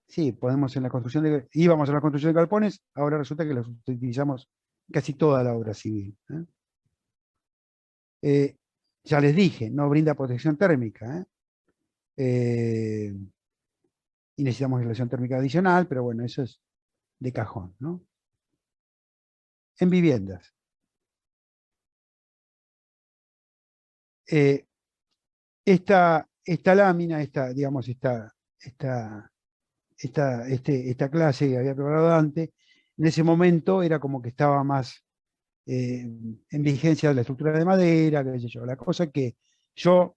Sí, íbamos a la construcción de galpones, ahora resulta que los utilizamos casi toda la obra civil. Ya les dije, no brinda protección térmica. Y necesitamos aislación térmica adicional, pero bueno, eso es de cajón, ¿no? En viviendas. Esta lámina, esta clase que había preparado antes, en ese momento era como que estaba más en vigencia la estructura de madera, qué sé yo. La cosa que yo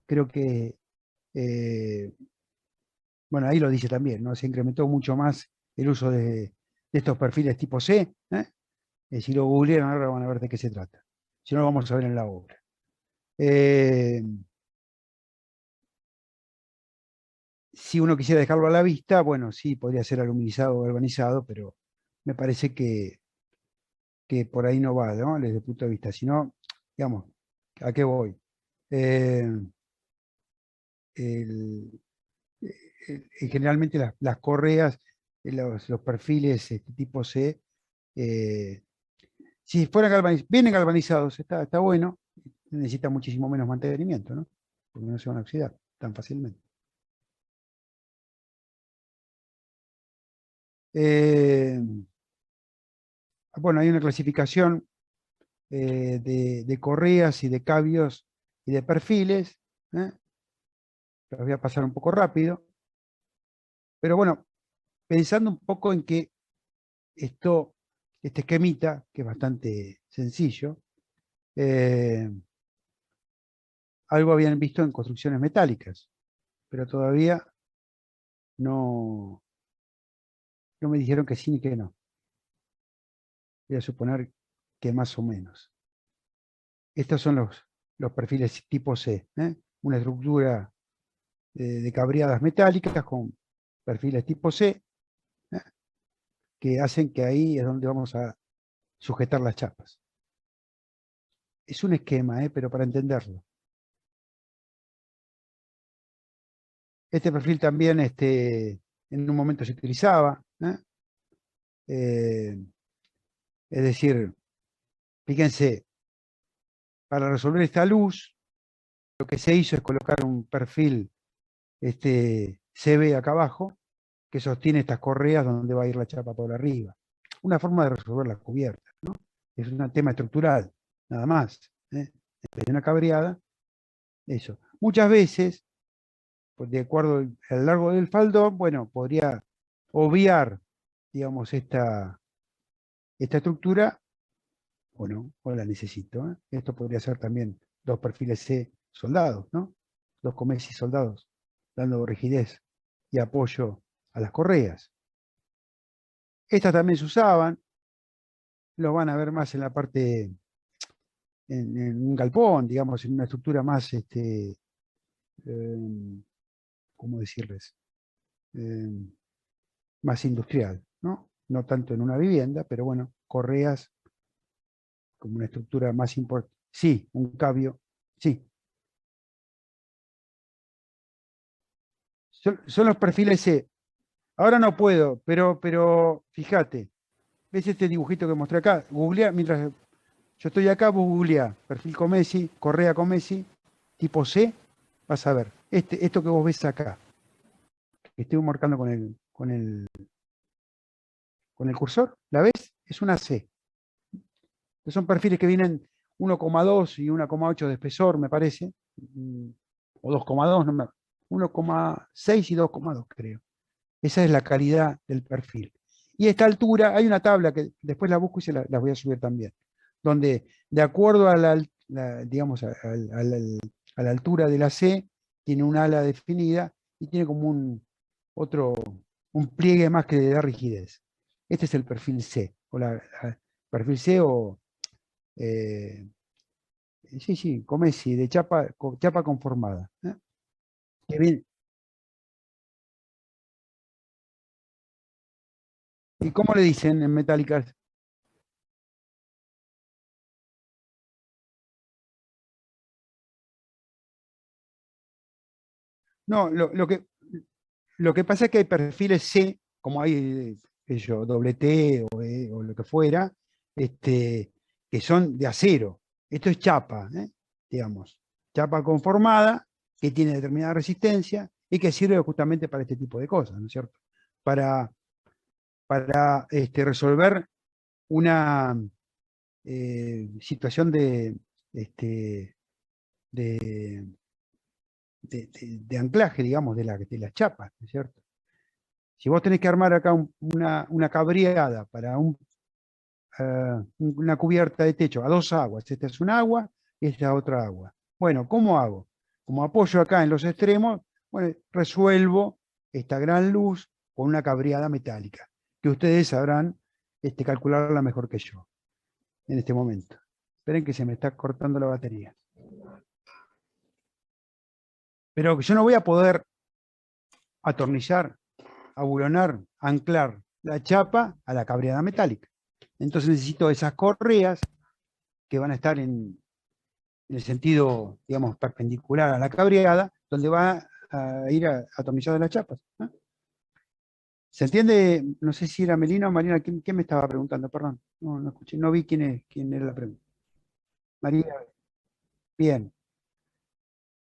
creo que, bueno, ahí lo dice también, ¿no? Se incrementó mucho más el uso de estos perfiles tipo C. Si lo googlean ahora van a ver de qué se trata. Si no, lo vamos a ver en la obra. Si uno quisiera dejarlo a la vista, bueno, sí, podría ser aluminizado o galvanizado, pero me parece que por ahí no va, ¿no? Desde el punto de vista. Si no, digamos, ¿a qué voy? Generalmente las correas, los perfiles tipo C, si fueran vienen galvanizados, está bueno, necesita muchísimo menos mantenimiento, ¿no? Porque no se van a oxidar tan fácilmente. Bueno, hay una clasificación de correas y de cabios y de perfiles. Los voy a pasar un poco rápido. Pero bueno, pensando un poco en que este esquemita, que es bastante sencillo, algo habían visto en construcciones metálicas, pero todavía no me dijeron que sí ni que no. Voy a suponer que más o menos. Estos son los perfiles tipo C, una estructura de cabreadas metálicas con perfiles tipo C, que hacen que ahí es donde vamos a sujetar las chapas. Es un esquema, pero para entenderlo. Este perfil también en un momento se utilizaba. Es decir, fíjense, para resolver esta luz, lo que se hizo es colocar un perfil CB acá abajo, que sostiene estas correas donde va a ir la chapa por arriba. Una forma de resolver la cubierta, ¿no? Es un tema estructural, nada más. En vez de una cabreada, eso. Muchas veces, pues de acuerdo al largo del faldón, bueno, podría obviar, digamos, esta estructura, bueno, o la necesito. Esto podría ser también dos perfiles C soldados, ¿no? Dos comesi soldados, dando rigidez y apoyo a las correas. Estas también se usaban, lo van a ver más en la parte, en un galpón, digamos, en una estructura más, ¿cómo decirles? Más industrial, ¿no? No tanto en una vivienda, pero bueno, correas como una estructura más importante. Sí, un cabio, sí. Son los perfiles C. Ahora no puedo, pero fíjate, ¿ves este dibujito que mostré acá? Googlea, mientras yo estoy acá, vos googlea, perfil Comesi, correa Comesi, tipo C, vas a ver. Esto que vos ves acá, que estoy marcando con el cursor, ¿la ves? Es una C. Son perfiles que vienen 1,2 y 1,8 de espesor, me parece, o 2,2, 1,6 y 2,2 creo. Esa es la calidad del perfil. Y a esta altura hay una tabla que después la busco y las voy a subir también, donde de acuerdo a digamos, a la altura de la C, tiene un ala definida y tiene como otro un pliegue más que le da rigidez. Este es el perfil C, o perfil C o, sí, Comesi, de chapa conformada. Que bien. ¿Y cómo le dicen en metálicas? No, lo que pasa es que hay perfiles C, como hay doble T o lo que fuera, que son de acero. Esto es chapa, digamos. Chapa conformada, que tiene determinada resistencia y que sirve justamente para este tipo de cosas, ¿no es cierto? Para resolver una situación este, de, de anclaje, digamos, de las chapas, ¿no es cierto? Si vos tenés que armar acá una cabriada para una cubierta de techo a dos aguas, esta es un agua y esta es otra agua. Bueno, ¿cómo hago? Como apoyo acá en los extremos, bueno, resuelvo esta gran luz con una cabriada metálica, que ustedes sabrán calcularla mejor que yo en este momento. Esperen que se me está cortando la batería. Pero yo no voy a poder atornillar, abulonar, anclar la chapa a la cabriada metálica. Entonces necesito esas correas que van a estar en el sentido, digamos, perpendicular a la cabriada, donde va a ir atornilladas las chapas. ¿Se entiende? No sé si era Melina o Marina. ¿Quién me estaba preguntando? Perdón, no escuché, no vi quién era la pregunta. María, bien.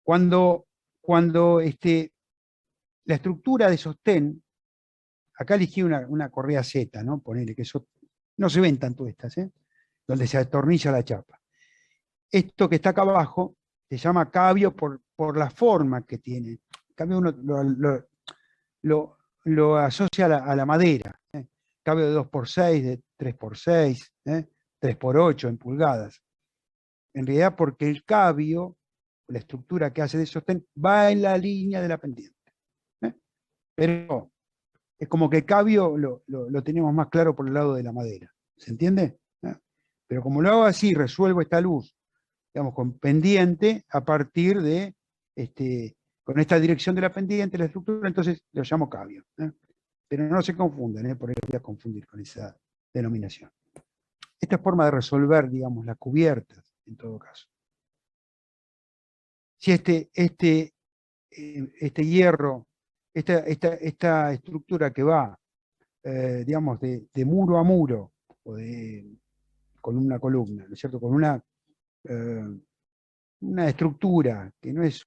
Cuando la estructura de sostén, acá elegí una correa Z, ¿no? Ponele que eso, no se ven tanto estas, donde se atornilla la chapa. Esto que está acá abajo se llama cabio por la forma que tiene. Cabio uno lo asocia a la madera. Cabio de 2x6, de 3x6, 3x8 en pulgadas. En realidad porque el cabio, la estructura que hace de sostén, va en la línea de la pendiente. Pero es como que el cabio lo tenemos más claro por el lado de la madera. ¿Se entiende? Pero como lo hago así, resuelvo esta luz, digamos, con pendiente a partir de, con esta dirección de la pendiente, la estructura, entonces lo llamo cabio. Pero no se confundan, por ahí lo voy a confundir con esa denominación. Esta forma de resolver, digamos, las cubiertas, en todo caso. Si este hierro, esta estructura que va, digamos, de muro a muro, o de columna a columna, ¿no es cierto? Con una estructura que no es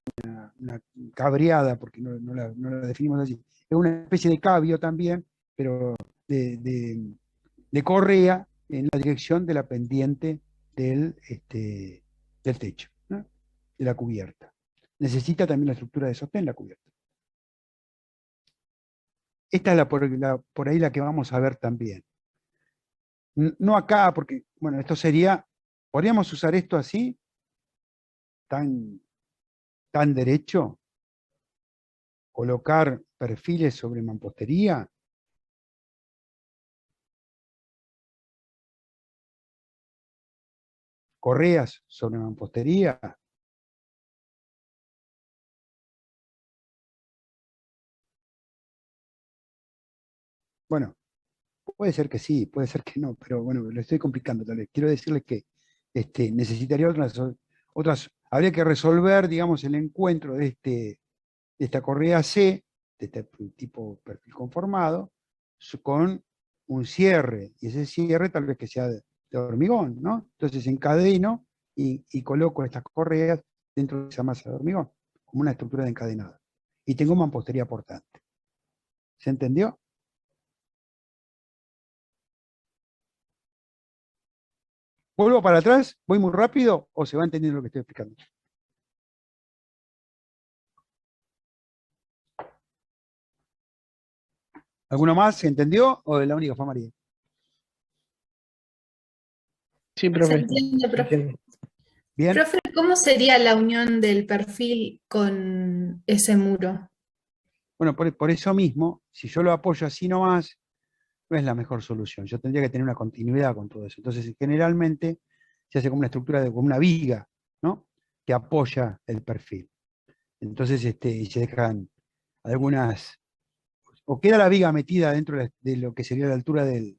una cabreada, porque no la definimos así, es una especie de cabio también, pero de correa en la dirección de la pendiente del techo, ¿no? De la cubierta. Necesita también la estructura de sostén la cubierta. Esta es por ahí la que vamos a ver también. No acá, porque, bueno, esto sería, ¿podríamos usar esto así? Tan derecho, colocar perfiles sobre mampostería. Correas sobre mampostería. Bueno, puede ser que sí, puede ser que no, pero bueno, lo estoy complicando tal vez. Quiero decirles que necesitaría otras, habría que resolver, digamos, el encuentro de esta correa C, de este tipo perfil conformado, con un cierre, y ese cierre tal vez que sea de hormigón, ¿no? Entonces encadeno y coloco estas correas dentro de esa masa de hormigón, como una estructura de encadenado. Y tengo mampostería portante. ¿Se entendió? ¿Vuelvo para atrás? ¿Voy muy rápido o se va entendiendo lo que estoy explicando? ¿Alguno más se entendió o la única fue María? Sí, Se profe. entiende, profe. Entiendo. Bien. Profe, ¿cómo sería la unión del perfil con ese muro? Bueno, por eso mismo, si yo lo apoyo así nomás, no es la mejor solución. Yo tendría que tener una continuidad con todo eso. Entonces, generalmente se hace como una estructura, como una viga, ¿no? Que apoya el perfil. Entonces, y se dejan algunas, o queda la viga metida dentro de lo que sería la altura del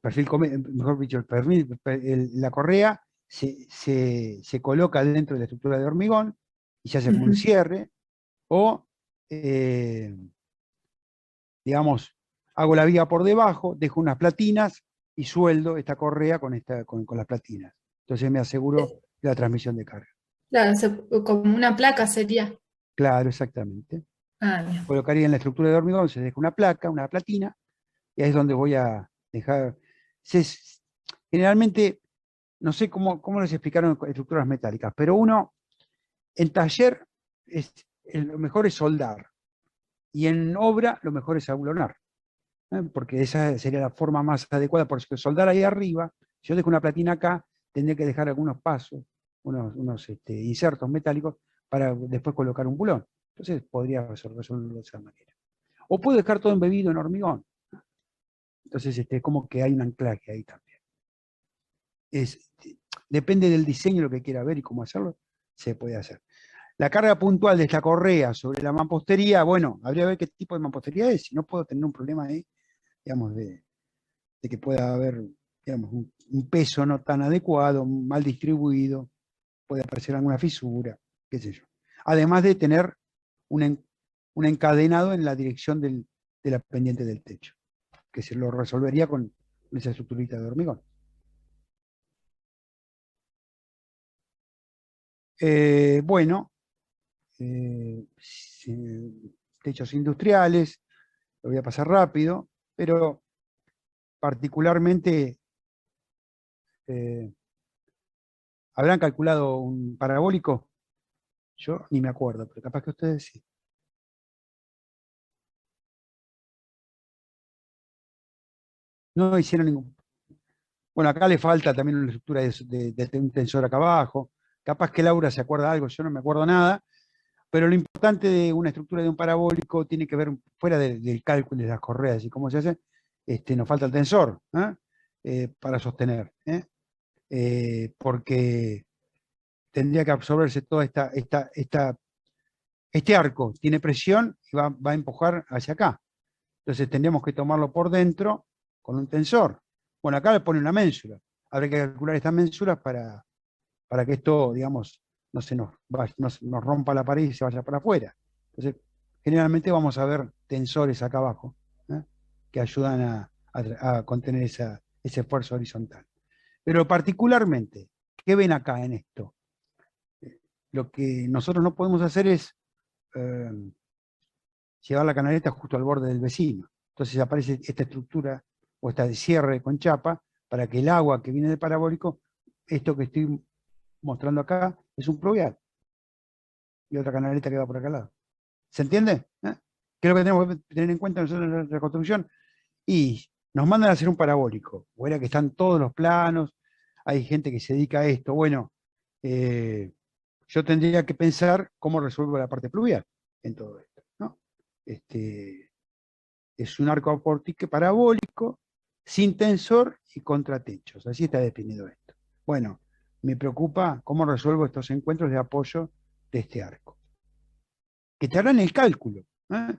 perfil, mejor dicho, el perfil, la correa se coloca dentro de la estructura de hormigón y se hace como un Ujú. cierre, o, digamos, hago la viga por debajo, dejo unas platinas y sueldo esta correa con las platinas. Entonces me aseguro la transmisión de carga. Claro, como una placa sería. Claro, exactamente. Ah, bien. Colocaría en la estructura de hormigón, se deja una placa, una platina, y ahí es donde voy a dejar. se- Generalmente, no sé cómo les explicaron con estructuras metálicas, pero uno en taller lo mejor es soldar, y en obra lo mejor es ablonar. Porque esa sería la forma más adecuada, porque soldar ahí arriba, si yo dejo una platina acá, tendría que dejar algunos pasos, unos insertos metálicos, para después colocar un bulón. Entonces podría resolverlo de esa manera. O puedo dejar todo embebido en hormigón. Entonces, como que hay un anclaje ahí también. Depende del diseño, lo que quiera ver y cómo hacerlo, se puede hacer. La carga puntual de esta correa sobre la mampostería, bueno, habría que ver qué tipo de mampostería es, si no puedo tener un problema ahí, digamos, de que pueda haber, digamos, un peso no tan adecuado, mal distribuido, puede aparecer alguna fisura, qué sé yo. Además de tener un encadenado en la dirección de la pendiente del techo, que se lo resolvería con esa estructurita de hormigón. Bueno, techos industriales, lo voy a pasar rápido, pero particularmente, eh, ¿habrán calculado un parabólico? Yo ni me acuerdo, pero capaz que ustedes sí. No hicieron ningún. Bueno, acá le falta también una estructura de un tensor acá abajo. Capaz que Laura se acuerda de algo, yo no me acuerdo nada, pero lo importante de una estructura de un parabólico tiene que ver, fuera del cálculo de las correas y cómo se hace, nos falta el tensor, ¿eh? Para sostener, porque tendría que absorberse toda este arco, tiene presión y va a empujar hacia acá. Entonces tendríamos que tomarlo por dentro con un tensor. Bueno, acá le pone una ménsula. Habrá que calcular estas ménsulas para que esto, digamos, no se nos rompa la pared y se vaya para afuera. Entonces, generalmente vamos a ver tensores acá abajo, ¿eh? Que ayudan a contener ese esfuerzo horizontal. Pero particularmente, ¿qué ven acá en esto? Lo que nosotros no podemos hacer es eh, llevar la canaleta justo al borde del vecino. Entonces aparece esta estructura o esta cierre con chapa para que el agua que viene del parabólico, esto que estoy mostrando acá, es un pluvial y otra canaleta que va por acá al lado. ¿Se entiende? ¿Qué es lo que tenemos que tener en cuenta nosotros en la construcción? Y nos mandan a hacer un parabólico, o era que están todos los planos, hay gente que se dedica a esto. Bueno, yo tendría que pensar cómo resuelvo la parte pluvial en todo esto, ¿no? Es un arco apórtico parabólico, sin tensor y contratechos. Así está definido esto. Bueno, me preocupa cómo resuelvo estos encuentros de apoyo de este arco. Que te harán el cálculo, ¿eh?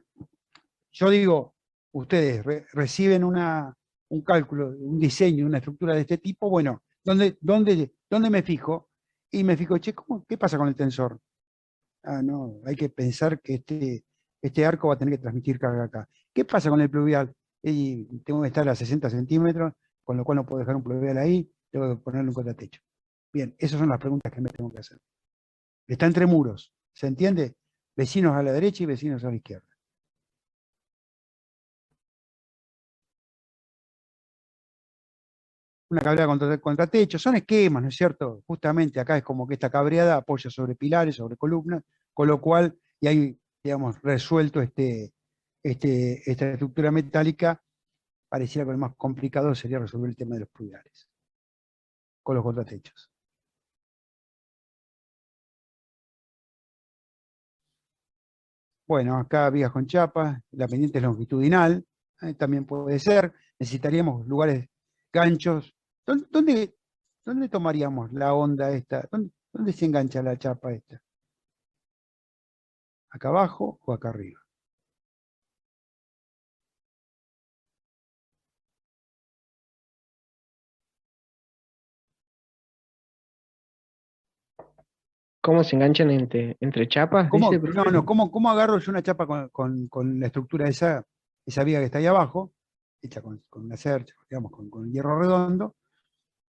Yo digo, ustedes reciben un cálculo, un diseño, una estructura de este tipo, bueno, ¿dónde me fijo? Y me fijo, che, ¿qué pasa con el tensor? Ah, no, hay que pensar que este arco va a tener que transmitir carga acá. ¿Qué pasa con el pluvial? Y tengo que estar a 60 centímetros, con lo cual no puedo dejar un pluvial ahí, tengo que ponerle un contratecho. Bien, esas son las preguntas que me tengo que hacer. Está entre muros, ¿se entiende? Vecinos a la derecha y vecinos a la izquierda. Una cableada contra techo, son esquemas, ¿no es cierto? Justamente acá es como que esta cableada apoya sobre pilares, sobre columnas, con lo cual, y hay, digamos, resuelto esta estructura metálica. Pareciera que lo más complicado sería resolver el tema de los pluviales, con los contratechos. Bueno. Bueno, acá vigas con chapa, la pendiente es longitudinal, también puede ser. Necesitaríamos lugares, ganchos. ¿Dónde tomaríamos la onda esta? ¿Dónde se engancha la chapa esta? ¿Acá abajo o acá arriba? ¿Cómo se enganchan entre chapas? Dice, No, profe. no, ¿cómo agarro yo una chapa con la estructura de esa viga que está ahí abajo, hecha con una cercha, digamos, con hierro redondo?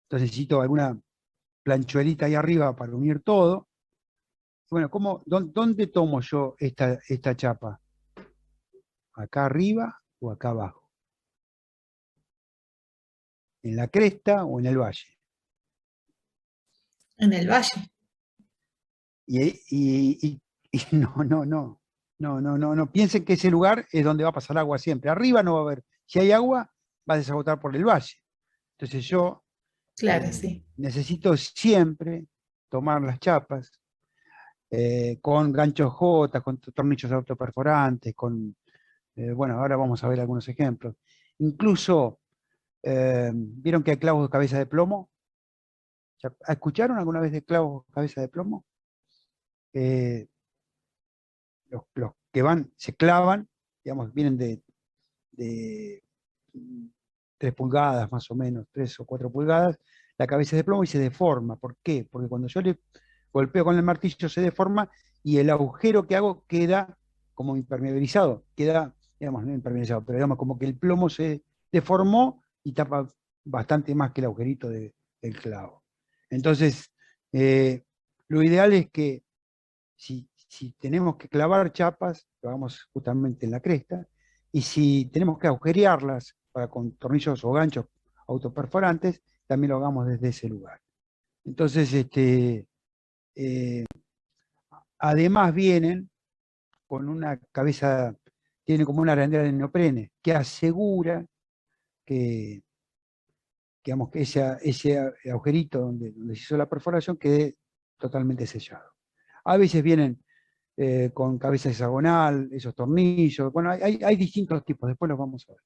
Entonces necesito alguna planchuelita ahí arriba para unir todo. Bueno, ¿dónde tomo yo esta chapa? ¿Acá arriba o acá abajo? ¿En la cresta o en el valle? En el valle. Y no piensen que ese lugar es donde va a pasar agua siempre. Arriba no va a haber. Si hay agua, va a desagotar por el valle. Entonces yo Claro, sí. necesito siempre tomar las chapas con ganchos J, con tornillos autoperforantes, bueno, ahora vamos a ver algunos ejemplos. Incluso, ¿vieron que hay clavos de cabeza de plomo? ¿Escucharon alguna vez de clavos de cabeza de plomo? Los que se clavan, digamos, vienen de 3 pulgadas más o menos, 3 o 4 pulgadas, la cabeza es de plomo y se deforma. ¿Por qué? Porque cuando yo le golpeo con el martillo se deforma y el agujero que hago queda como impermeabilizado, queda, digamos, no impermeabilizado, pero digamos como que el plomo se deformó y tapa bastante más que el agujerito del clavo. Entonces, lo ideal es que si tenemos que clavar chapas, lo hagamos justamente en la cresta, y si tenemos que agujerearlas con tornillos o ganchos autoperforantes, también lo hagamos desde ese lugar. Entonces, eh, además vienen con una cabeza, tiene como una arandela de neoprene, que asegura que, digamos, que ese agujerito donde se hizo la perforación quede totalmente sellado. A veces vienen con cabeza hexagonal, esos tornillos. Bueno, hay distintos tipos, después los vamos a ver.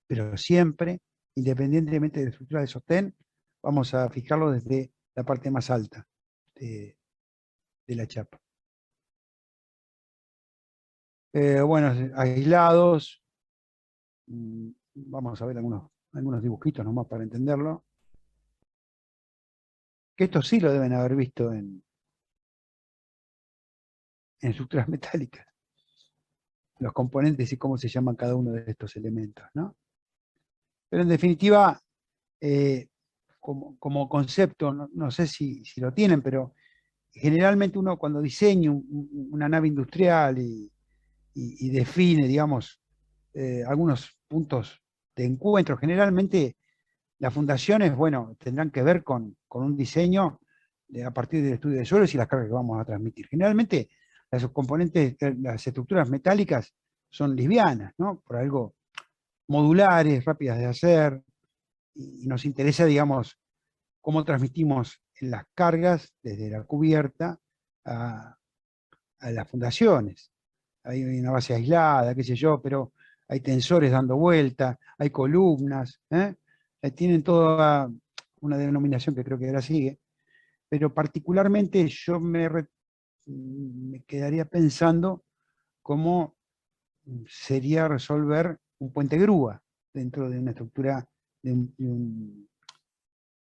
Pero siempre, independientemente de la estructura de sostén, vamos a fijarlo desde la parte más alta de la chapa. Bueno, aislados, vamos a ver algunos dibujitos nomás para entenderlo. Que esto sí lo deben haber visto en estructuras metálicas. Los componentes y cómo se llaman cada uno de estos elementos, ¿no? Pero en definitiva, como concepto, no sé si lo tienen, pero generalmente uno cuando diseña una nave industrial y define, digamos, algunos puntos de encuentro, generalmente las fundaciones, bueno, tendrán que ver con un diseño a partir del estudio de suelos y las cargas que vamos a transmitir. Generalmente las componentes, las estructuras metálicas son livianas, ¿no? Por algo modulares, rápidas de hacer, y nos interesa, digamos, cómo transmitimos las cargas desde la cubierta a las fundaciones. Hay una base aislada, qué sé yo, pero hay tensores dando vuelta, hay columnas, tienen toda una denominación que creo que ahora sigue, pero particularmente yo me quedaría pensando cómo sería resolver un puente grúa dentro de una estructura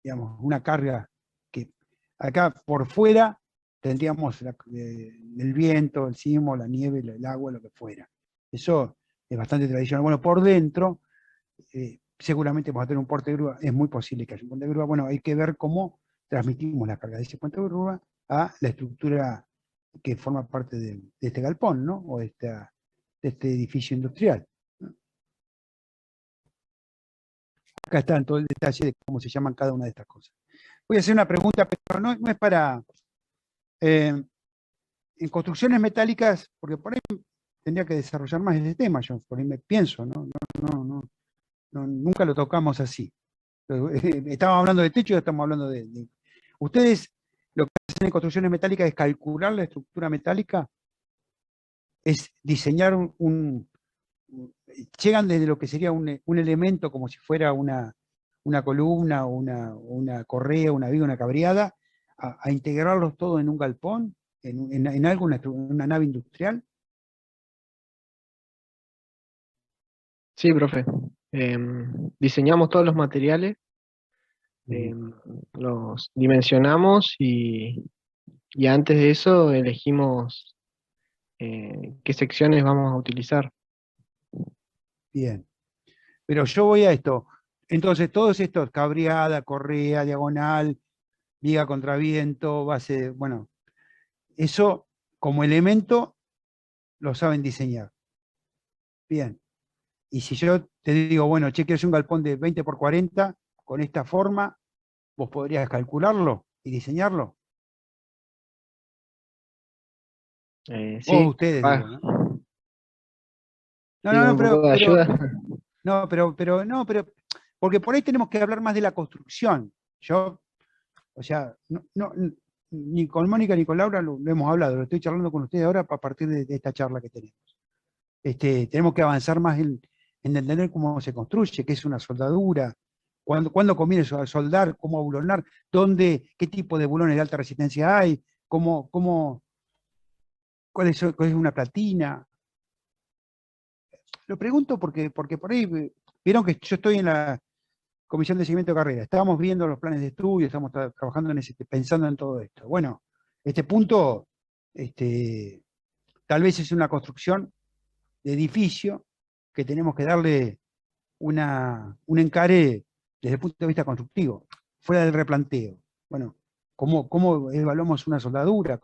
digamos, una carga que acá por fuera tendríamos el viento, el sismo, la nieve, el agua, lo que fuera. Eso es bastante tradicional. Bueno, por dentro, seguramente vamos a tener un puente de grúa, es muy posible que haya un puente de grúa. Bueno, hay que ver cómo transmitimos la carga de ese puente de grúa a la estructura que forma parte de este galpón, ¿no? O de este edificio industrial. Acá está en todo el detalle de cómo se llaman cada una de estas cosas. Voy a hacer una pregunta, pero no es para... en construcciones metálicas, porque por ahí tendría que desarrollar más ese tema, yo por ahí me pienso, nunca lo tocamos así. Estábamos hablando de techo y estamos hablando de... Ustedes lo que hacen en construcciones metálicas es calcular la estructura metálica es diseñar llegan desde lo que sería un elemento como si fuera una columna, una correa, una viga, una cabriada, a integrarlos todos en un galpón, en algo, una nave industrial. Sí, profe. Diseñamos todos los materiales, los dimensionamos y antes de eso elegimos qué secciones vamos a utilizar. Bien. Pero yo voy a esto. Entonces, todos estos, cabriada, correa, diagonal, viga contra viento, base, bueno, eso como elemento lo saben diseñar. Bien. Y si yo te digo, bueno, che, quiero hacer un galpón de 20 por 40 con esta forma, vos podrías calcularlo y diseñarlo. Vos, Sí, ustedes, capaz, digo, ¿no? No, no, pido no, un poco de ayuda. no, no, pero, porque por ahí tenemos que hablar más de la construcción. Yo, o sea, ni con Mónica ni con Laura lo hemos hablado, lo estoy charlando con ustedes ahora a partir de esta charla que tenemos. Tenemos que avanzar más en entender cómo se construye, qué es una soldadura, cuándo conviene soldar, cómo bulonar, qué tipo de bulones de alta resistencia hay, cuál es una platina. Lo pregunto porque por ahí, vieron que yo estoy en la comisión de seguimiento de carrera, estábamos viendo los planes de estudio, estamos trabajando pensando en todo esto. Bueno, este punto, tal vez es una construcción de edificio que tenemos que darle un encare desde el punto de vista constructivo, fuera del replanteo. Bueno, ¿cómo evaluamos una soldadura?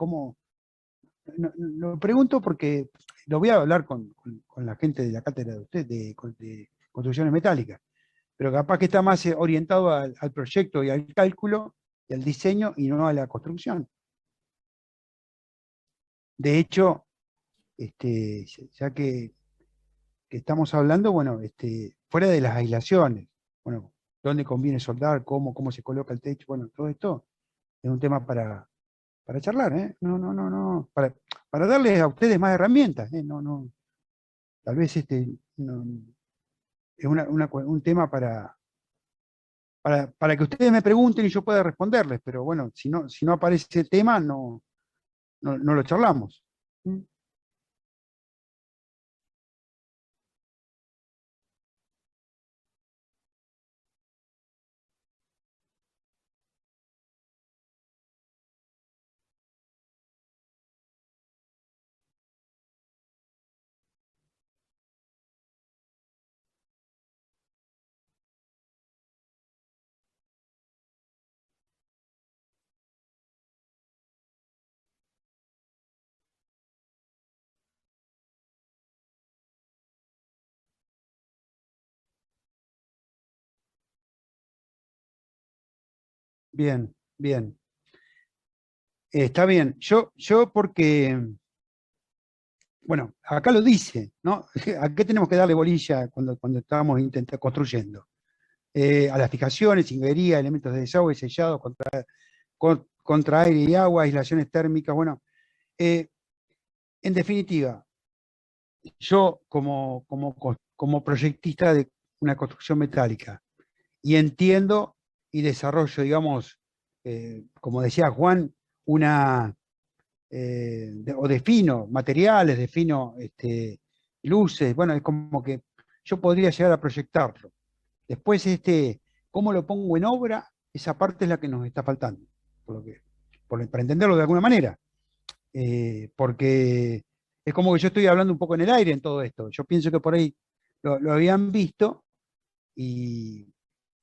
Lo pregunto porque lo voy a hablar con la gente de la cátedra de usted, de construcciones metálicas, pero capaz que está más orientado al proyecto y al cálculo y al diseño y no a la construcción. De hecho, ya que estamos hablando, bueno, fuera de las aislaciones, bueno, dónde conviene soldar, cómo se coloca el techo, bueno, todo esto es un tema para charlar, ¿eh? No, para darles a ustedes más herramientas, ¿eh? Tal vez es un tema para que ustedes me pregunten y yo pueda responderles, pero bueno, si no aparece el tema, no lo charlamos. ¿Mm? Bien, bien. Está bien. Yo porque, bueno, acá lo dice, ¿no? ¿A qué tenemos que darle bolilla cuando estábamos construyendo? A las fijaciones, ingeniería, elementos de desagüe, sellados contra aire y agua, aislaciones térmicas. Bueno, en definitiva, yo como proyectista de una construcción metálica y entiendo y desarrollo, digamos, como decía Juan, o defino materiales, defino luces, bueno, es como que yo podría llegar a proyectarlo. Después, cómo lo pongo en obra, esa parte es la que nos está faltando, para entenderlo de alguna manera. Porque es como que yo estoy hablando un poco en el aire en todo esto. Yo pienso que por ahí lo habían visto y,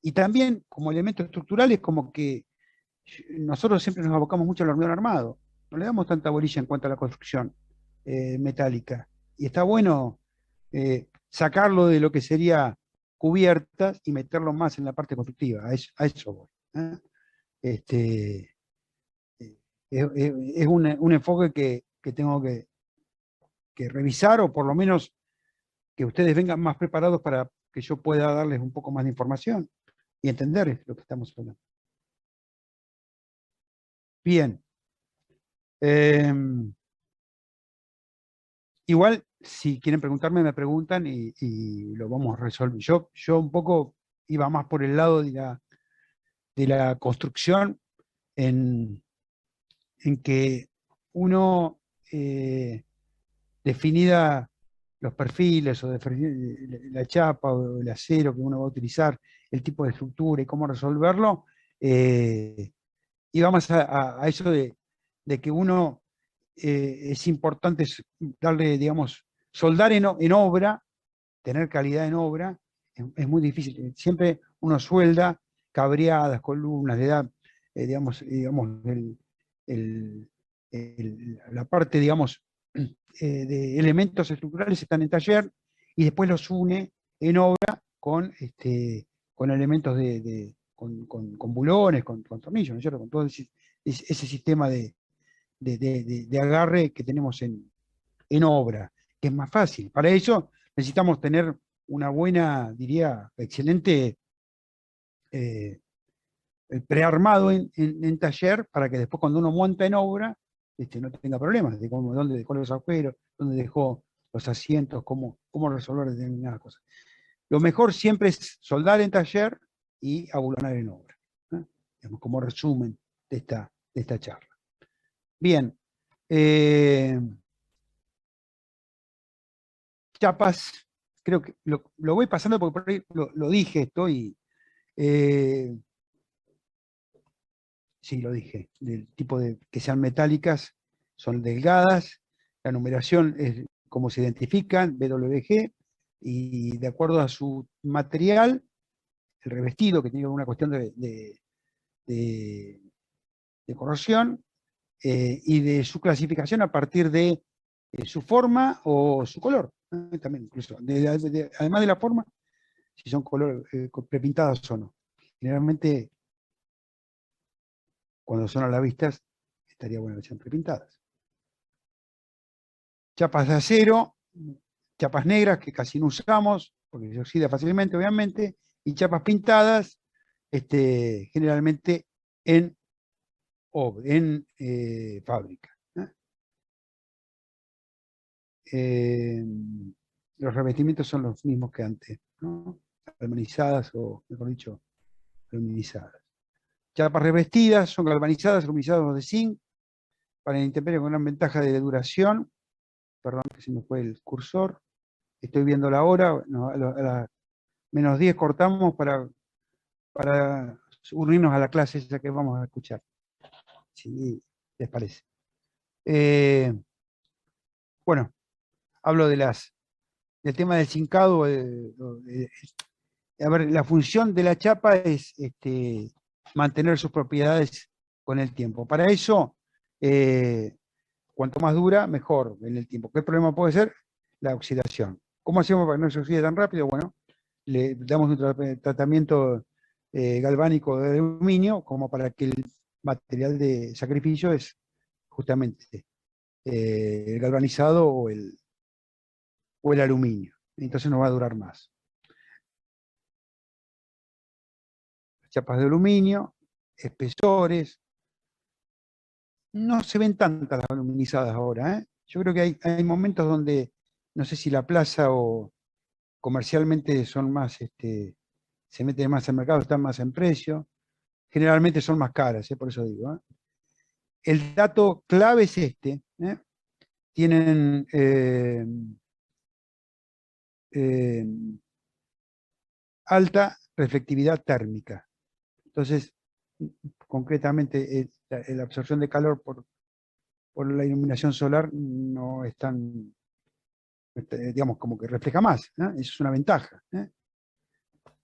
y también como elementos estructurales, como que nosotros siempre nos abocamos mucho al hormigón armado. No le damos tanta bolilla en cuanto a la construcción metálica. Y está bueno sacarlo de lo que sería cubiertas y meterlo más en la parte constructiva. A eso voy. ¿Eh? Este, es un enfoque que tengo que revisar o por lo menos que ustedes vengan más preparados para que yo pueda darles un poco más de información y entender lo que estamos hablando. Bien. Igual, si quieren preguntarme, me preguntan y lo vamos a resolver. Yo un poco iba más por el lado de la construcción en, en que uno, definida los perfiles o la chapa o el acero que uno va a utilizar, el tipo de estructura y cómo resolverlo, iba más a eso de que uno, es importante darle, digamos, soldar en obra, tener calidad en obra, es muy difícil. Siempre uno suelda cabreadas, columnas, le da, digamos la parte, digamos, de elementos estructurales están en taller y después los une en obra con elementos con bulones, con tornillos, ¿no es cierto? Con todo ese sistema de agarre que tenemos en obra, que es más fácil. Para eso necesitamos tener una buena, diría, excelente, el prearmado en taller para que después cuando uno monta en obra, no tenga problemas de dónde dejó los agujeros, dónde dejó los asientos, cómo resolver determinadas cosas. Lo mejor siempre es soldar en taller y abulonar en obra, ¿eh? Digamos, como resumen de esta charla. Bien. Chapas, creo que lo voy pasando porque por ahí lo dije esto y sí, lo dije, del tipo de que sean metálicas, son delgadas, la numeración es como se identifican, BWG, y de acuerdo a su material, el revestido, que tiene alguna cuestión de corrosión, y de su clasificación a partir de su forma o su color, también incluso. Además de la forma, si son color prepintadas o no. Generalmente, cuando son a la vista, estaría bueno que sean prepintadas. Chapas de acero, chapas negras que casi no usamos, porque se oxida fácilmente, obviamente, y chapas pintadas, generalmente en fábrica. Los revestimientos son los mismos que antes, ¿no? Galvanizadas o, mejor dicho, aluminizadas. Chapas revestidas son galvanizadas, aluminizadas de zinc, para la intemperie con gran ventaja de duración. Perdón que se me fue el cursor. Estoy viendo la hora, no, a las -10 cortamos para unirnos a la clase ya que vamos a escuchar, si les parece. Bueno, hablo del tema del zincado. A ver, la función de la chapa es mantener sus propiedades con el tiempo. Para eso, cuanto más dura, mejor en el tiempo. ¿Qué problema puede ser? La oxidación. ¿Cómo hacemos para que no se oxide tan rápido? Bueno, le damos un tratamiento galvánico de aluminio, como para que el material de sacrificio es justamente el galvanizado o el aluminio. Entonces nos va a durar más. Chapas de aluminio, espesores. No se ven tantas las aluminizadas ahora, ¿eh? Yo creo que hay momentos donde, no sé si la plaza o comercialmente son más, se meten más en el mercado, están más en precio. Generalmente son más caras, por eso digo, ¿eh? El dato clave es este, ¿eh? Tienen alta reflectividad térmica. Entonces, concretamente, la absorción de calor por la iluminación solar no es tan, digamos, como que refleja más, ¿eh? Eso es una ventaja, ¿eh?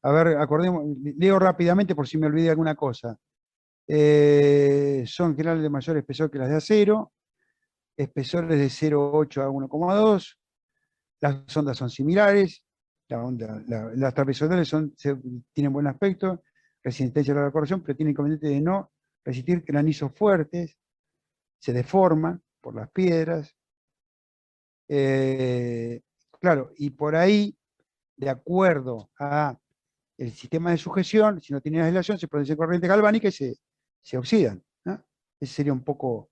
A ver, acordemos, leo rápidamente por si me olvidé alguna cosa. Son generales de mayor espesor que las de acero, espesores de 0,8 a 1,2, las ondas son similares, las trapezoidales tienen buen aspecto, resistencia a la corrosión, pero tienen inconveniente de no resistir granizos fuertes, se deforman por las piedras. Claro, y por ahí, de acuerdo a el sistema de sujeción, si no tiene aislación, se produce corriente galvánica y se oxidan, ¿no? Ese sería un poco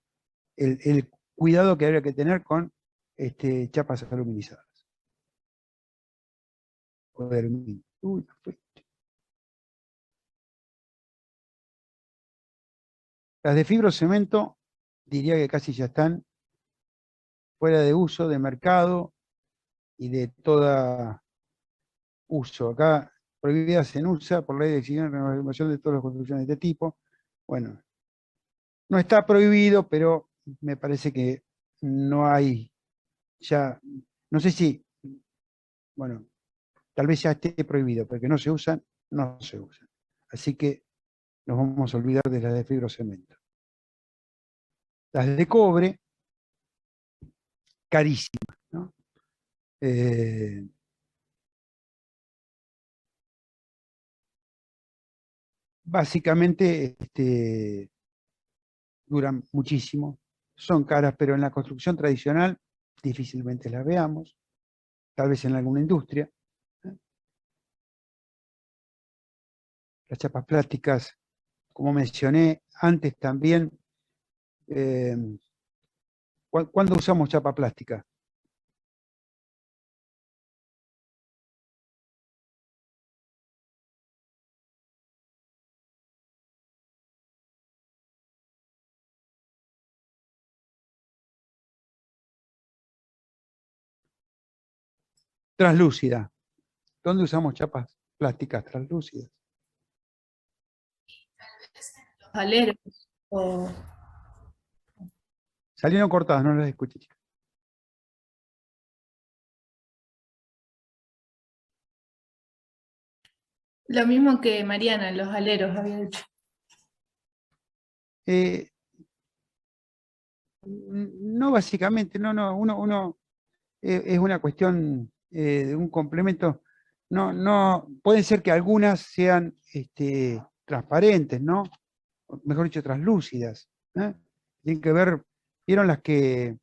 el cuidado que habría que tener con chapas aluminizadas. O de aluminio. Uy, no fue. Las de fibrocemento diría que casi ya están fuera de uso, de mercado y de toda uso. Acá prohibidas en USA por ley de exigencia de renovación de todas las construcciones de este tipo. Bueno, no está prohibido, pero me parece que no hay ya, no sé si, bueno, tal vez ya esté prohibido, porque no se usan, no se usan. Así que nos vamos a olvidar de las de fibrocemento. Las de cobre, carísimas, ¿no? Básicamente duran muchísimo, son caras, pero en la construcción tradicional difícilmente las veamos, tal vez en alguna industria. Las chapas plásticas, como mencioné antes también, ¿cuándo usamos chapa plástica? Translúcida. ¿Dónde usamos chapas plásticas translúcidas? Aleros o Salieron cortadas, no las escuché, chicas. lo mismo que Mariana, los aleros había dicho. No básicamente, uno es una cuestión de un complemento. No, puede ser que algunas sean transparentes, ¿no? Mejor dicho, translúcidas. Tienen que ver, ¿vieron las que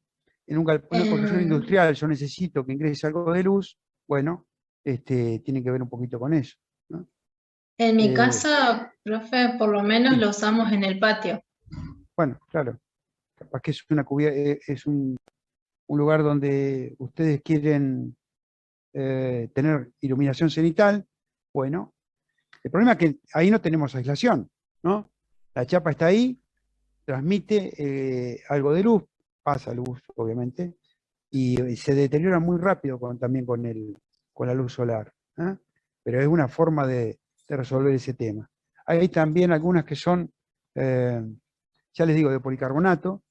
en una construcción industrial yo necesito que ingrese algo de luz? Bueno, tiene que ver un poquito con eso, ¿no? En mi casa, profe, por lo menos Sí. lo usamos en el patio. Bueno, claro, capaz que es un lugar donde ustedes quieren tener iluminación cenital. Bueno, el problema es que ahí no tenemos aislación, ¿no? La chapa está ahí, transmite algo de luz, pasa luz, obviamente, y se deteriora muy rápido también con la luz solar, ¿eh? Pero es una forma de resolver ese tema. Hay también algunas que son, ya les digo, de policarbonato,